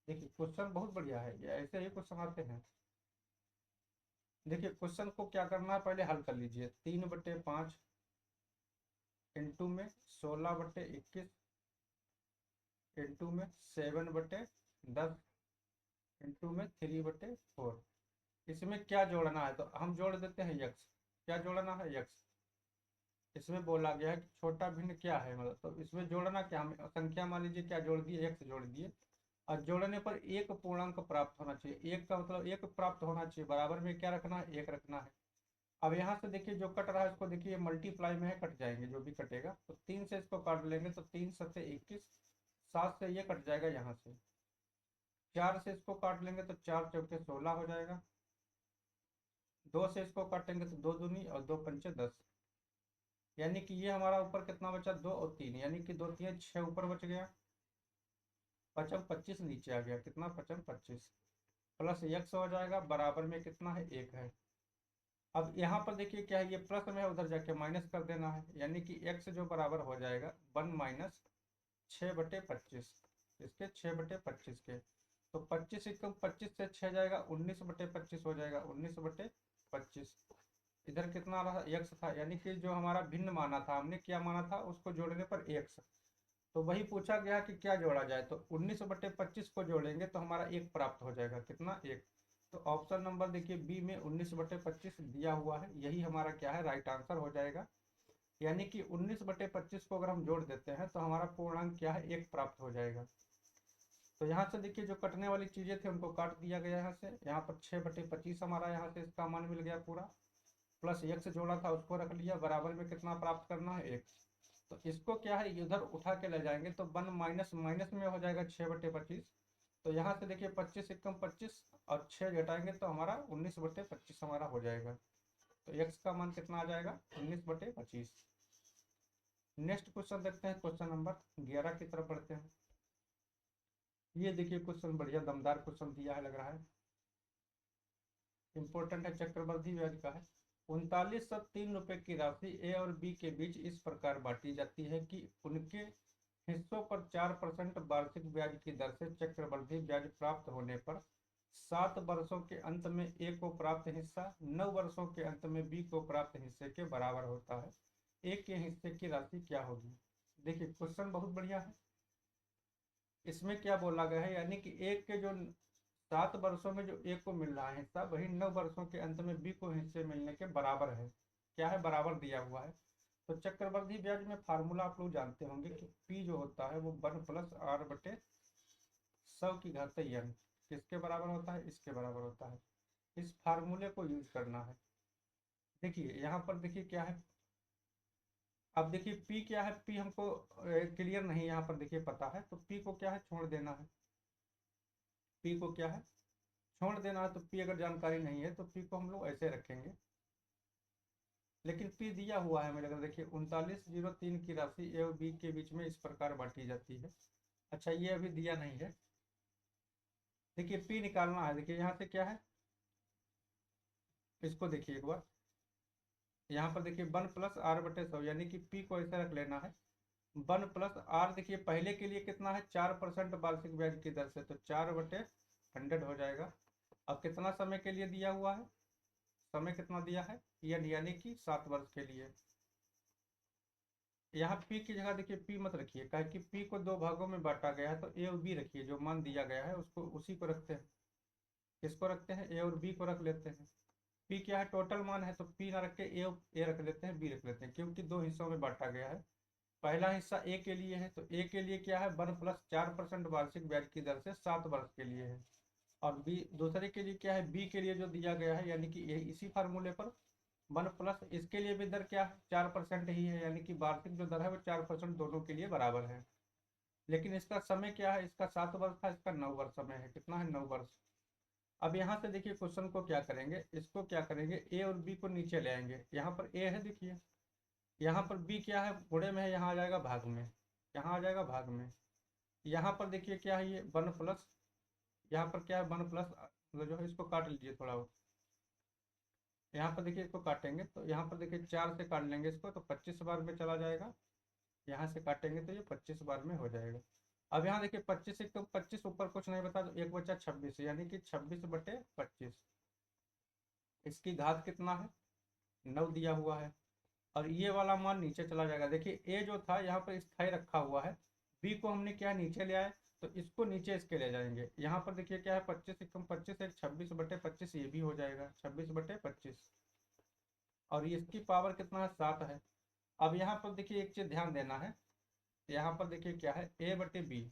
देखिए क्वेश्चन बहुत बढ़िया है, ये ऐसे ही क्वेश्चन आते हैं। देखिए क्वेश्चन को क्या करना है, पहले हल कर लीजिए। 3/5 इंटू में 16/21 इंटू में 7/10 इंटू में 3/4। इसमें क्या जोड़ना है, तो हम जोड़ देते हैं यक्स। क्या जोड़ना है, यक्स। इसमें बोला गया है कि छोटा भिन्न क्या है, मतलब तो इसमें जोड़ना क्या, हम संख्या मान लीजिए क्या जोड़ दिए, एक्स जोड़ दिए। और जोड़ने पर एक पूर्णांक प्राप्त होना चाहिए। एक का मतलब एक प्राप्त होना चाहिए, बराबर में क्या रखना है, एक रखना है। अब यहाँ से देखिए जो कट रहा है इसको देखिए मल्टीप्लाई में है, कट जाएंगे जो भी कटेगा, तो 3 से इसको काट लेंगे तो 3×7 = 21। 7 से ये कट जाएगा यहाँ से। 4 से इसको काट लेंगे तो 4×4 = 16 हो जाएगा। 2 से इसको काटेंगे तो 2 दूनी और 2×5 = 10, यानी कि ये हमारा ऊपर कितना बचा, 2 और 3, यानी कि 2 3 6 ऊपर बच गया। 5×25 नीचे आ गया, कितना 5×25 प्लस यक्स हो जाएगा, बराबर में कितना है, 1 है। अब यहाँ पर देखिए क्या है, ये प्लस में है, उधर जाके माइनस कर देना है, यानी कि एक्स जो बराबर हो जाएगा 1 - 6/25। इसके 6/25 के, तो 25 से 6 जाएगा, 19/25 हो जाएगा, 19/25। इधर कितना रहा, एक्स था, यानी कि जो हमारा भिन्न माना था, हमने क्या माना था, उसको जोड़ने पर एक्स। तो वही पूछा गया कि क्या जोड़ा जाए, तो 19/25 को जोड़ेंगे तो हमारा एक प्राप्त हो जाएगा, कितना, एक। तो ऑप्शन नंबर देखिए बी में 19/25 दिया हुआ है, यही हमारा क्या है, राइट आंसर हो जाएगा। यानी कि 19/25 को अगर हम जोड़ देते हैं तो हमारा पूर्णांक क्या है, एक प्राप्त हो जाएगा। तो यहाँ से देखिए जो कटने वाली चीजें थे उनको काट दिया गया यहाँ से। यहाँ पर 6/25 हमारा यहाँ से इसका मान मिल गया पूरा, प्लस एक्स जोड़ा था उसको रख लिया, बराबर में कितना प्राप्त करना है, एक। तो इसको क्या है, इधर उठा के ले जाएंगे तो 1 माइनस माइनस में हो जाएगा 6/25। तो यहाँ से देखिए 25 और 6 घटाएंगे तो हमारा 19/25 हमारा हो जाएगा। तो एक्स का मान कितना आ जाएगा, 19/25। नेक्स्ट क्वेश्चन देखते हैं, क्वेश्चन नंबर 11 की तरफ बढ़ते हैं। ये देखिए क्वेश्चन बढ़िया दमदार क्वेश्चन दिया है, लग रहा है इंपॉर्टेंट है, चक्रवर्ती ब्याज का है। 3903 रुपए की राशि ए और बी के बीच इस प्रकार बांटी जाती है कि उनके हिस्सों पर 4% वार्षिक ब्याज की दर से चक्रवृद्धि ब्याज प्राप्त होने पर 7 वर्षों के अंत में ए को प्राप्त हिस्सा 9 वर्षों के अंत में बी को प्राप्त हिस्से के बराबर होता है। ए के हिस्से की राशि क्या होगी। देखिए क्वेश्चन बहुत बढ़िया है। इसमें क्या बोला गया है, यानी कि एक के जो 7 वर्षों में जो ए को मिल रहा है हिस्सा, वही 9 वर्षों के अंत में बी को हिस्से मिलने के बराबर है। क्या है, बराबर दिया हुआ है। तो चक्रवृद्धि ब्याज में फार्मूला आप लोग जानते होंगे कि पी जो होता है वो 1+r/100 किसके बराबर होता है, इसके बराबर होता है। इस फार्मूले को यूज करना है। देखिए यहाँ पर देखिए क्या है, अब देखिए पी क्या है, पी हमको क्लियर नहीं यहाँ पर देखिए पता है, तो पी को क्या है, छोड़ देना है। पी को क्या है, छोड़ देना है। तो पी अगर जानकारी नहीं है तो पी को हम लोग ऐसे रखेंगे, लेकिन पी दिया हुआ है मेरे, अगर देखिए 3903 की राशि ए और बी के बीच में इस प्रकार बांटी जाती है। अच्छा ये अभी दिया नहीं है। देखिए पी निकालना है। देखिए यहाँ से क्या है, इसको देखिए एक बार, यहाँ पर देखिए 1+r/100, यानी कि पी को ऐसे रख लेना है 1+r। देखिए पहले के लिए कितना है, 4% वार्षिक ब्याज की दर से, तो 4/100 हो जाएगा। अब कितना समय के लिए दिया हुआ है, समय कितना दिया है, यानी कि 7 वर्ष के लिए। यहाँ पी की जगह देखिए पी मत रखिए, काहे कि पी को 2 भागों में बांटा गया है, तो ए और बी रखिए, जो मान दिया गया है उसको उसी को रखते हैं। किसको रखते हैं, ए और बी को रख लेते हैं। पी क्या है, टोटल मान है, तो पी ना रख के ए रख लेते हैं, बी रख लेते हैं, क्योंकि 2 हिस्सों में बांटा गया है। पहला हिस्सा ए के लिए है, तो ए के लिए क्या है, 1+4% वार्षिक ब्याज की दर से 7 वर्ष के लिए है। और बी दूसरे के लिए क्या है, बी के लिए जो दिया गया है, यानी कि यही इसी फार्मूले पर 1+ इसके लिए भी दर क्या है, 4% ही है, यानी कि वार्षिक जो दर है वो 4% दोनों के लिए बराबर है। लेकिन इसका समय क्या है, इसका 7 वर्ष था, इसका 9 वर्ष समय है। कितना है, 9 वर्ष। अब यहाँ से देखिए क्वेश्चन को क्या करेंगे, इसको क्या करेंगे, ए और बी को नीचे ले आएंगे। यहाँ पर ए है देखिए, यहाँ पर बी क्या है, गुणे में है, यहाँ आ जाएगा भाग में, यहाँ आ जाएगा भाग में। यहाँ पर देखिए क्या है, ये 1+, यहाँ पर क्या है 1+, मतलब जो है इसको काट लीजिए थोड़ा बहुत। यहाँ पर देखिए इसको काटेंगे तो यहाँ पर देखिए 4 से काट लेंगे इसको, तो 25 बार में चला जाएगा। यहाँ से काटेंगे तो ये 25 बार में हो जाएगा। अब यहाँ देखिए 25 एक, तो 25 ऊपर कुछ नहीं बता, तो एक बचा 26, यानी कि 26/25। इसकी घात कितना है, 9 दिया हुआ है। और ये वाला मान नीचे चला जाएगा। देखिए ए जो था यहाँ पर स्थायी रखा हुआ है, बी को हमने क्या नीचे ले आए, तो इसको नीचे इसके ले जाएंगे। यहाँ पर देखिए क्या है, 25 एक 26/25, ये भी हो जाएगा 26/25। और ये इसकी पावर कितना है, 7 है। अब यहाँ पर देखिए एक चीज ध्यान देना है, यहाँ पर देखिए क्या है, a/b,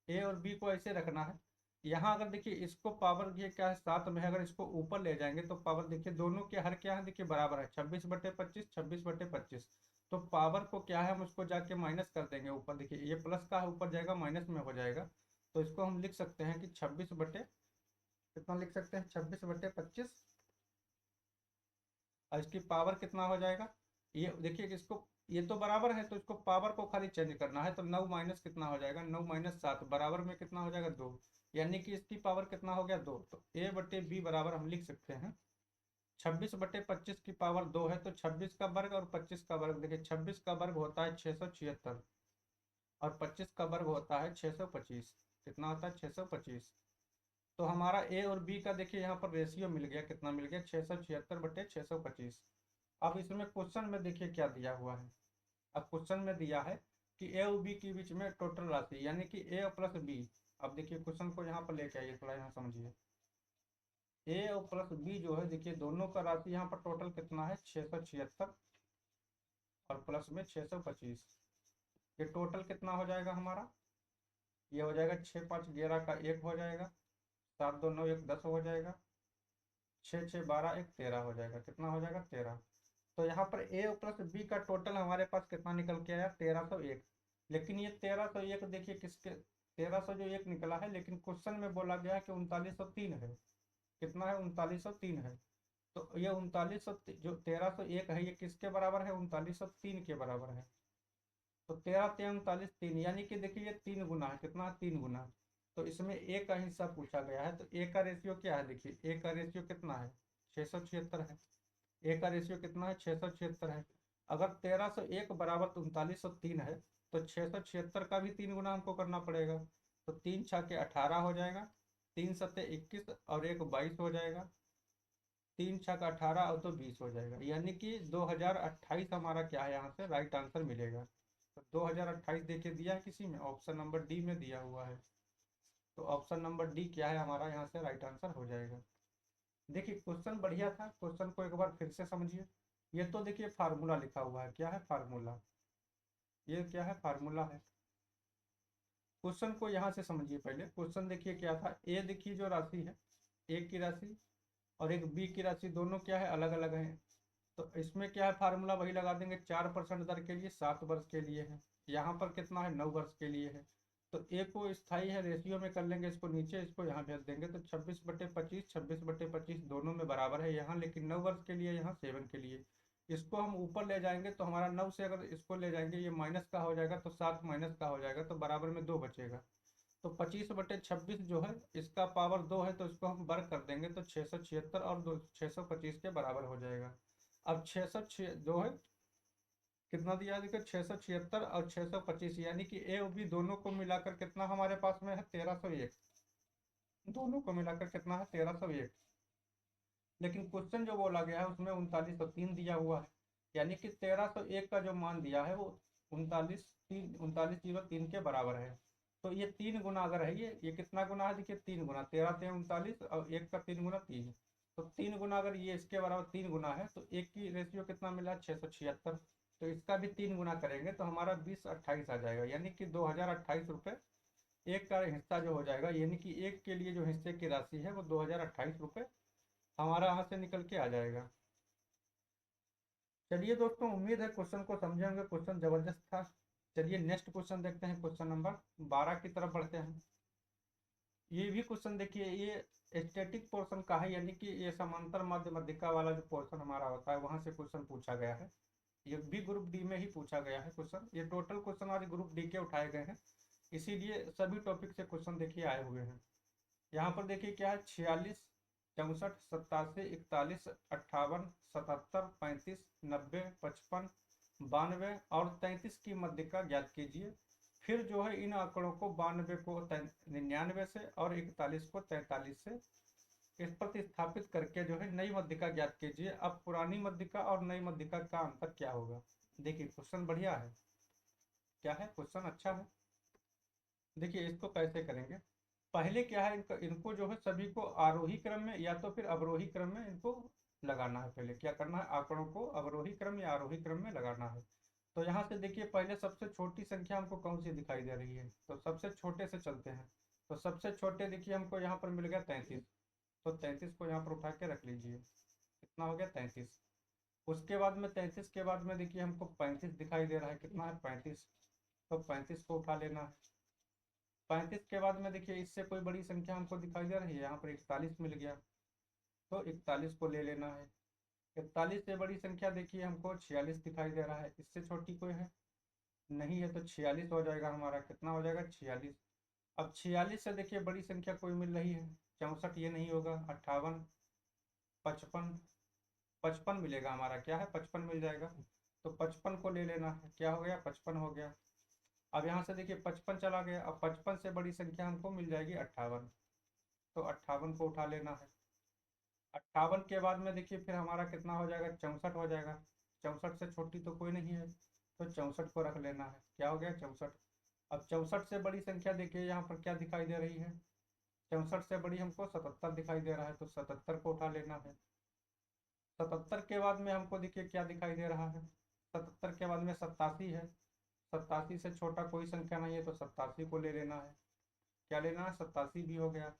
ए और बी को ऐसे रखना है। यहाँ अगर देखिए इसको पावर ये क्या है, 7 में है, अगर इसको ऊपर ले जाएंगे तो पावर देखिए दोनों के हर क्या है, देखिए बराबर है, 26/25, 26/25। तो पावर को क्या है, हम उसको जाके माइनस कर देंगे ऊपर। देखिए ये प्लस का है, ऊपर जाएगा माइनस में हो जाएगा। तो इसको हम लिख सकते हैं कि 26 बटे, कितना लिख सकते हैं, 26/25। और इसकी पावर कितना हो जाएगा, ये देखिए कि इसको, ये तो बराबर है, तो इसको पावर को खाली चेंज करना है। तो 9 माइनस कितना हो जाएगा, 9 - 7 बराबर में कितना हो जाएगा, 2। यानी कि इसकी पावर कितना हो गया, 2। तो a/b बराबर हम लिख सकते हैं 26/25 की पावर 2 है, तो 26 का वर्ग और 25 का वर्ग। देखिए 26 का वर्ग होता है 676, और 25 का वर्ग होता है 625। कितना होता है, 625। तो हमारा ए और बी का देखिए यहाँ पर रेशियो मिल गया, कितना मिल गया, 676/625। अब इसमें क्वेश्चन में देखिए क्या दिया हुआ है। अब क्वेश्चन में दिया है कि ए और बी के बीच में टोटल राशि, यानी कि ए प्लस बी। अब देखिए क्वेश्चन को यहाँ पर लेके आइए, थोड़ा यहाँ समझिए। ए और प्लस बी जो है, देखिए दोनों का राशि यहाँ पर टोटल कितना है, 676 और प्लस में 625। ये टोटल कितना हो जाएगा हमारा, ये हो जाएगा 6×5 = 11 का 1 हो जाएगा, 7×2 = 9 1 10 हो जाएगा, 6×6 = 12 1 13 हो जाएगा। कितना हो जाएगा, 13। तो यहाँ पर ए प्लस बी का टोटल हमारे पास कितना निकल के आया, 1301। लेकिन ये 1301 देखिए किसके, 1300 जो एक निकला है, लेकिन क्वेश्चन में बोला गया है कि 3903 है। कितना है, 3903 है। तो ये 3900 जो 1301 है, ये किसके बराबर है, 3903 के बराबर है। तो 13×3 = 39, 3, यानी कि देखिए ये 3 गुना है। कितना है, 3 गुना। तो इसमें ए का हिस्सा पूछा गया है, तो ए का रेशियो क्या है, देखिए ए का रेशियो कितना है, 676 है। ए का रेशियो कितना है, 676 है। अगर 1301 बराबर 3903 है, तो 676 का भी 3 गुना हमको करना पड़ेगा। तो 3×6 = 18 हो जाएगा, 3×7 = 21 और 1 22 हो जाएगा। 3×6 = 18 और 2 20 हो जाएगा, यानी कि 2028 हमारा क्या है, यहाँ से राइट आंसर मिलेगा। तो 2028 देखिए दिया है किसी में, ऑप्शन नंबर डी में दिया हुआ है। तो ऑप्शन नंबर डी क्या है हमारा, यहाँ से राइट आंसर हो जाएगा। देखिए क्वेश्चन बढ़िया था, क्वेश्चन को एक बार फिर से समझिए। ये तो देखिए फार्मूला लिखा हुआ है, क्या है फार्मूला, ये क्या है फार्मूला है। क्वेश्चन को यहाँ से समझिए पहले। क्वेश्चन देखिए क्या था, ए देखिए जो राशि है, ए की राशि और एक बी की राशि, दोनों क्या है अलग अलग हैं। तो इसमें क्या है फार्मूला वही लगा देंगे, 4% दर के लिए 7 वर्ष के लिए है। यहाँ पर कितना है 9 वर्ष के लिए है। तो ए को स्थाई है रेशियो में कर लेंगे, इसको नीचे इसको यहाँ भेज देंगे। तो 26/25 26/25 दोनों में बराबर है यहाँ, लेकिन 9 वर्ष के लिए यहाँ 7 के लिए। इसको हम ऊपर ले जाएंगे तो हमारा 9 से अगर इसको ले जाएंगे ये माइनस का हो जाएगा, तो 7 माइनस का हो जाएगा, तो बराबर में 2 बचेगा। तो 25/26 जो है इसका पावर 2 है, तो इसको हम वर्ग कर देंगे तो 676 और 625 के बराबर हो जाएगा। अब 606 जो है कितना दिया है देखिए, 676 और 625, यानी कि ए और बी दोनों को मिलाकर कितना हमारे पास में है 1301। दोनों को मिलाकर कितना है 1301। लेकिन क्वेश्चन जो बोला गया है उसमें 3903 दिया हुआ है, यानी कि 1301 का जो मान दिया है वो 3903 के बराबर है। तो ये 3 गुना अगर है, ये कितना गुना है देखिए, 3 गुना, 13 × 39 और 1 का 3 गुना 3। तो 3 गुना अगर ये इसके बराबर 3 गुना है, तो एक की रेशियो कितना मिला 676। तो इसका भी 3 गुना करेंगे तो हमारा 2028 आ जाएगा, यानी कि 2028 रुपये एक का हिस्सा जो हो जाएगा, यानी कि एक के लिए जो हिस्से की राशि है वो 2028 रुपये हमारा यहाँ से निकल के आ जाएगा। चलिए दोस्तों, उम्मीद है क्वेश्चन को समझे होंगे, क्वेश्चन जबरदस्त था। चलिए नेक्स्ट क्वेश्चन देखते हैं, क्वेश्चन नंबर 12 की तरफ बढ़ते हैं। ये भी क्वेश्चन देखिए, ये स्टैटिक पोर्शन का है, यानी कि ये समांतर माध्य मध्यिका वाला जो पोर्शन हमारा होता है वहां से क्वेश्चन पूछा गया है। ये भी ग्रुप डी में ही पूछा गया है क्वेश्चन। ये टोटल क्वेश्चन आज ग्रुप डी के उठाए गए हैं, इसीलिए सभी टॉपिक से क्वेश्चन देखिए आए हुए हैं। यहाँ पर देखिए क्या है, 46 64 87 41 58 77 35 90 55 92 और 33 की मध्यिका ज्ञात कीजिए। फिर जो है इन आंकड़ों को 92 को 99 से और 41 को 43 से इस प्रतिस्थापित करके जो है नई मध्यिका ज्ञात कीजिए। अब पुरानी मध्यिका और नई मध्यिका का अंतर क्या होगा। देखिए क्वेश्चन बढ़िया है, क्या है क्वेश्चन अच्छा है। देखिए इसको कैसे करेंगे, पहले क्या है इनको जो है सभी को आरोही क्रम में या तो फिर अवरोही क्रम में इनको लगाना है। पहले क्या करना है, आंकड़ों को अवरोही क्रम या आरोही क्रम में लगाना है। तो यहाँ से देखिए पहले सबसे छोटी संख्या हमको कौन सी दिखाई दे रही है, तो सबसे छोटे से चलते हैं। तो सबसे छोटे देखिए हमको यहाँ पर मिल गया 33। तो 33 को यहाँ पर उठा के रख लीजिए, कितना हो गया 33। उसके बाद में 33 के बाद में देखिए हमको 35 दिखाई दे रहा है, कितना है 35। तो 35 को उठा लेना है। 35 के बाद में देखिए इससे कोई बड़ी संख्या हमको दिखाई दे रही है, यहाँ पर 41 मिल गया, तो 41 को ले लेना है। 41 से बड़ी संख्या देखिए हमको 46 दिखाई दे रहा है, इससे छोटी कोई है नहीं है, तो 46 हो जाएगा हमारा, कितना हो जाएगा 46। अब 46 से देखिए बड़ी संख्या कोई मिल रही है, 64 ये नहीं होगा, 58 55 55 मिलेगा हमारा, क्या है 55 मिल जाएगा। तो 55 को ले लेना है, क्या हो गया 55 हो गया। अब यहाँ से देखिए 55 चला गया, अब 55 से बड़ी संख्या हमको मिल जाएगी 58। तो 58 को उठा लेना है। 58 के बाद में देखिए फिर हमारा कितना हो जाएगा 64 हो जाएगा। 64 से छोटी तो कोई नहीं है, तो 64 को रख लेना है, क्या हो गया 64। अब 64 से बड़ी संख्या देखिए यहाँ पर क्या दिखाई दे रही है, 64 से बड़ी हमको 77 दिखाई दे रहा है, तो 77 को उठा लेना है। 77 के बाद में हमको देखिए क्या दिखाई दे रहा है, 77 के बाद में 87 है। 87 से छोटा कोई संख्या नहीं है, तो 87 को ले लेना है, क्या लेना है 87 भी हो गया।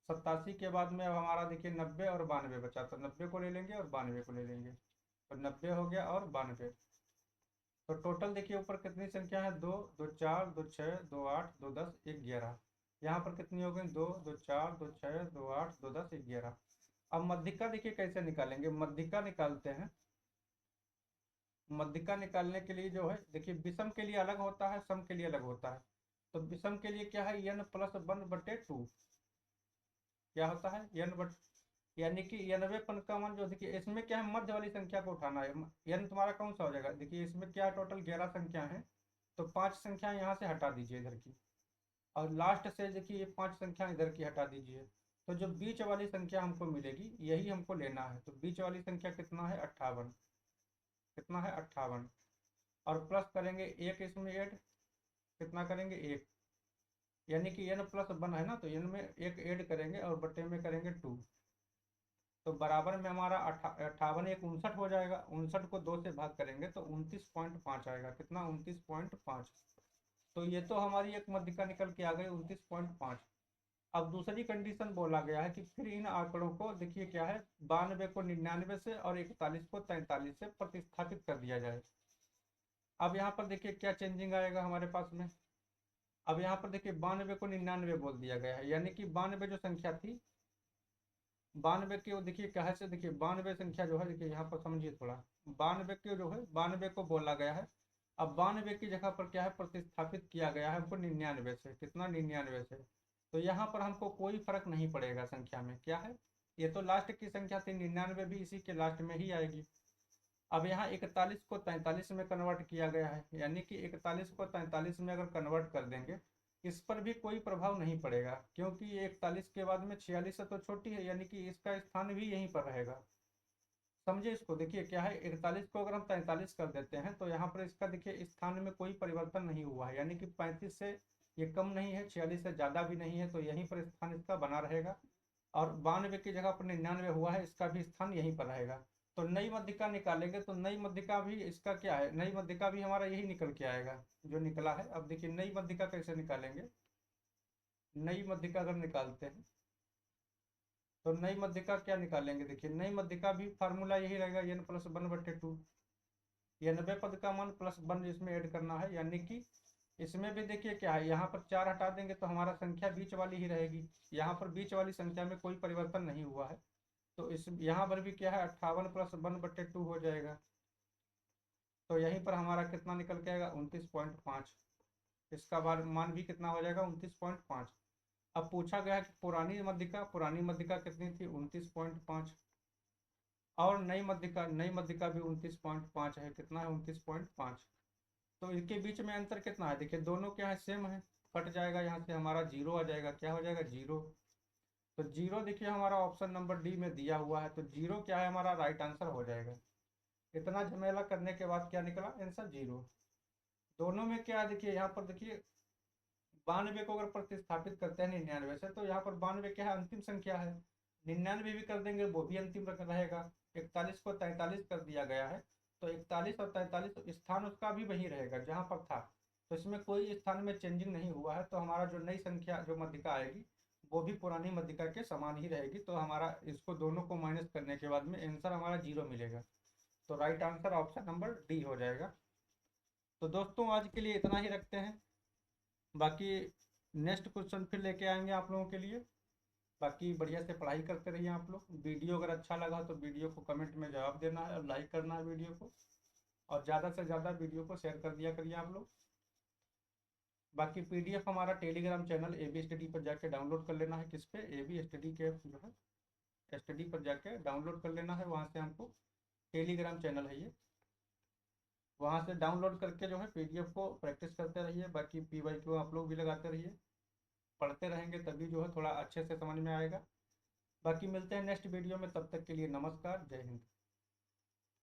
87 के बाद में अब हमारा देखिए 90 और 92 बचा, तो 90 को ले लेंगे और 92 को ले लेंगे, तो 90 हो गया और 92। तो टोटल देखिए ऊपर कितनी संख्या है, 2 2 4 2 6 2 8 2 10 1 11। यहाँ पर कितनी हो गई 2 2 4 2 6 2 8 2 10 1 11। अब मध्यिका देखिए कैसे निकालेंगे, मध्यिका निकालते हैं। मध्यिका निकालने के लिए जो है देखिए विषम के लिए अलग होता है, सम के लिए अलग होता है। तो विषम के लिए क्या है n+1/2, क्या होता है n, यानी कि 91 का मान जो देखिए इसमें क्या है मध्य वाली संख्या को उठाना है। n तुम्हारा कौन सा हो जाएगा, देखिए इसमें क्या टोटल 11 संख्या है, तो 5 संख्या यहाँ से हटा दीजिए इधर की, और लास्ट से देखिए ये 5 संख्या इधर की हटा दीजिए। तो जो बीच वाली संख्या हमको मिलेगी यही हमको लेना है। तो बीच वाली संख्या कितना है 58, कितना है 58। और प्लस करेंगे एक इसमें ऐड, कितना करेंगे 1, यानी कि n+1 है ना, तो n में 1 ऐड करेंगे और बटे में करेंगे 2, तो बराबर में हमारा 58, 1 59 हो जाएगा। 59 को 2 से भाग करेंगे तो 29.5 आएगा। कितना? 29.5। तो ये तो हमारी एक मध्यिका निकल के आ गई 29.5। अब दूसरी कंडीशन बोला गया है कि फिर इन आंकड़ों को देखिए क्या है, 92 को 99 से और 41 को 43 से प्रतिस्थापित कर दिया जाए। अब यहाँ पर देखिए क्या चेंजिंग आएगा हमारे पास में। अब यहाँ पर देखिए 92 को 99 बोल दिया गया है, यानी कि 92 जो संख्या थी, 92 की देखिए क्या है से, देखिए 92 संख्या जो है, देखिए यहाँ पर समझिए थोड़ा, 92 के जो है 92 को बोला गया है। अब 92 की जगह पर क्या है, प्रतिस्थापित किया गया है हमको 99 से। कितना? 99 से। तो यहाँ पर हमको कोई फर्क नहीं पड़ेगा संख्या में, क्या है, ये तो लास्ट की संख्या थी, 99 भी इसी के लास्ट में ही आएगी। अब यहाँ 41 को 43 में कन्वर्ट किया गया है, यानी कि 41 को 43 में अगर कन्वर्ट कर देंगे, इस पर भी कोई प्रभाव नहीं पड़ेगा, क्योंकि ये 41 के बाद में 46 से तो छोटी है, यानी कि इसका स्थान भी यहीं पर रहेगा। समझे इसको, देखिए क्या है, 41 को अगर हम 43 कर देते हैं तो यहाँ पर इसका देखिए स्थान में कोई परिवर्तन नहीं हुआ है, यानी कि 35 से ये कम नहीं है, 46 से ज़्यादा भी नहीं है, तो यहीं पर स्थान इसका बना रहेगा। और 92 की जगह पर 99 हुआ है, इसका भी स्थान यहीं पर रहेगा। तो नई मध्यिका निकालेंगे तो नई मध्यिका भी इसका क्या है, नई मध्यिका भी हमारा यही निकल के आएगा जो निकला है। अब देखिए नई मध्यिका कैसे निकालेंगे। नई मध्यिका अगर निकालते हैं तो नई मध्यिका क्या निकालेंगे, देखिए नई मध्यिका भी फार्मूला यही रहेगा, n+1/2। ये 90 पद का मान +1 इसमें ऐड करना है, यानी कि इसमें भी देखिए क्या है, यहाँ पर 4 हटा देंगे तो हमारा संख्या बीच वाली ही रहेगी। यहाँ पर बीच वाली संख्या में कोई परिवर्तन नहीं हुआ है, तो इस यहाँ पर भी क्या है, 58 + 1/2 हो जाएगा। तो यहीं पर हमारा कितना निकल के आएगा, 29.5। इसका बार मान भी कितना हो जाएगा, 29.5। अब पूछा गया कि पुरानी मध्यिका कितनी थी, 29.5। और नई मध्यिका भी 29.5 है। कितना है, 29.5। तो इनके बीच में अंतर कितना है, देखिए दोनों क्या है, सेम है। कट जाएगा, यहाँ से हमारा 0 आ जाएगा। क्या हो जाएगा, 0। तो 0 देखिए हमारा ऑप्शन नंबर डी में दिया हुआ है, तो 0 क्या है, हमारा राइट आंसर हो जाएगा। इतना झमेला करने के बाद क्या निकला, आंसर 0। दोनों में क्या है, देखिए यहाँ पर देखिए 92 को अगर प्रतिस्थापित करते हैं 99 से, तो यहाँ पर 92 क्या है, अंतिम संख्या है। 99 भी कर देंगे वो भी अंतिम रहेगा। 41 को 43 कर दिया गया है, तो 41 और 43 स्थान उसका भी वही रहेगा जहाँ पर था। तो इसमें कोई स्थान में चेंजिंग नहीं हुआ है, तो हमारा जो नई संख्या जो मध्यिका आएगी वो भी पुरानी मध्यिका के समान ही रहेगी। तो हमारा इसको दोनों को माइनस करने के बाद में आंसर हमारा 0 मिलेगा। तो right answer option number D हो जाएगा। तो दोस्तों आज के लिए इतना ही रखते हैं, बाकी नेक्स्ट क्वेश्चन फिर लेके आएंगे आप लोगों के लिए। बाकी बढ़िया से पढ़ाई करते रहिए आप लोग। वीडियो अगर अच्छा लगा तो वीडियो को कमेंट में जवाब देना है और लाइक करना है वीडियो को, और ज़्यादा से ज़्यादा वीडियो को शेयर कर दिया करिए आप लोग। बाकी पीडीएफ हमारा टेलीग्राम चैनल AB स्टडी पर जाके डाउनलोड कर लेना है। किस पे, AB स्टडी के जो है स्टडी पर जाके डाउनलोड कर लेना है, वहाँ से हमको टेलीग्राम चैनल है ये, वहाँ से डाउनलोड करके जो है पीडीएफ को प्रैक्टिस करते रहिए। बाकी PYQ आप लोग भी लगाते रहिए, पढ़ते रहेंगे तभी जो है थोड़ा अच्छे से समझ में आएगा। बाकी मिलते हैं नेक्स्ट वीडियो में, तब तक के लिए नमस्कार, जय हिंद।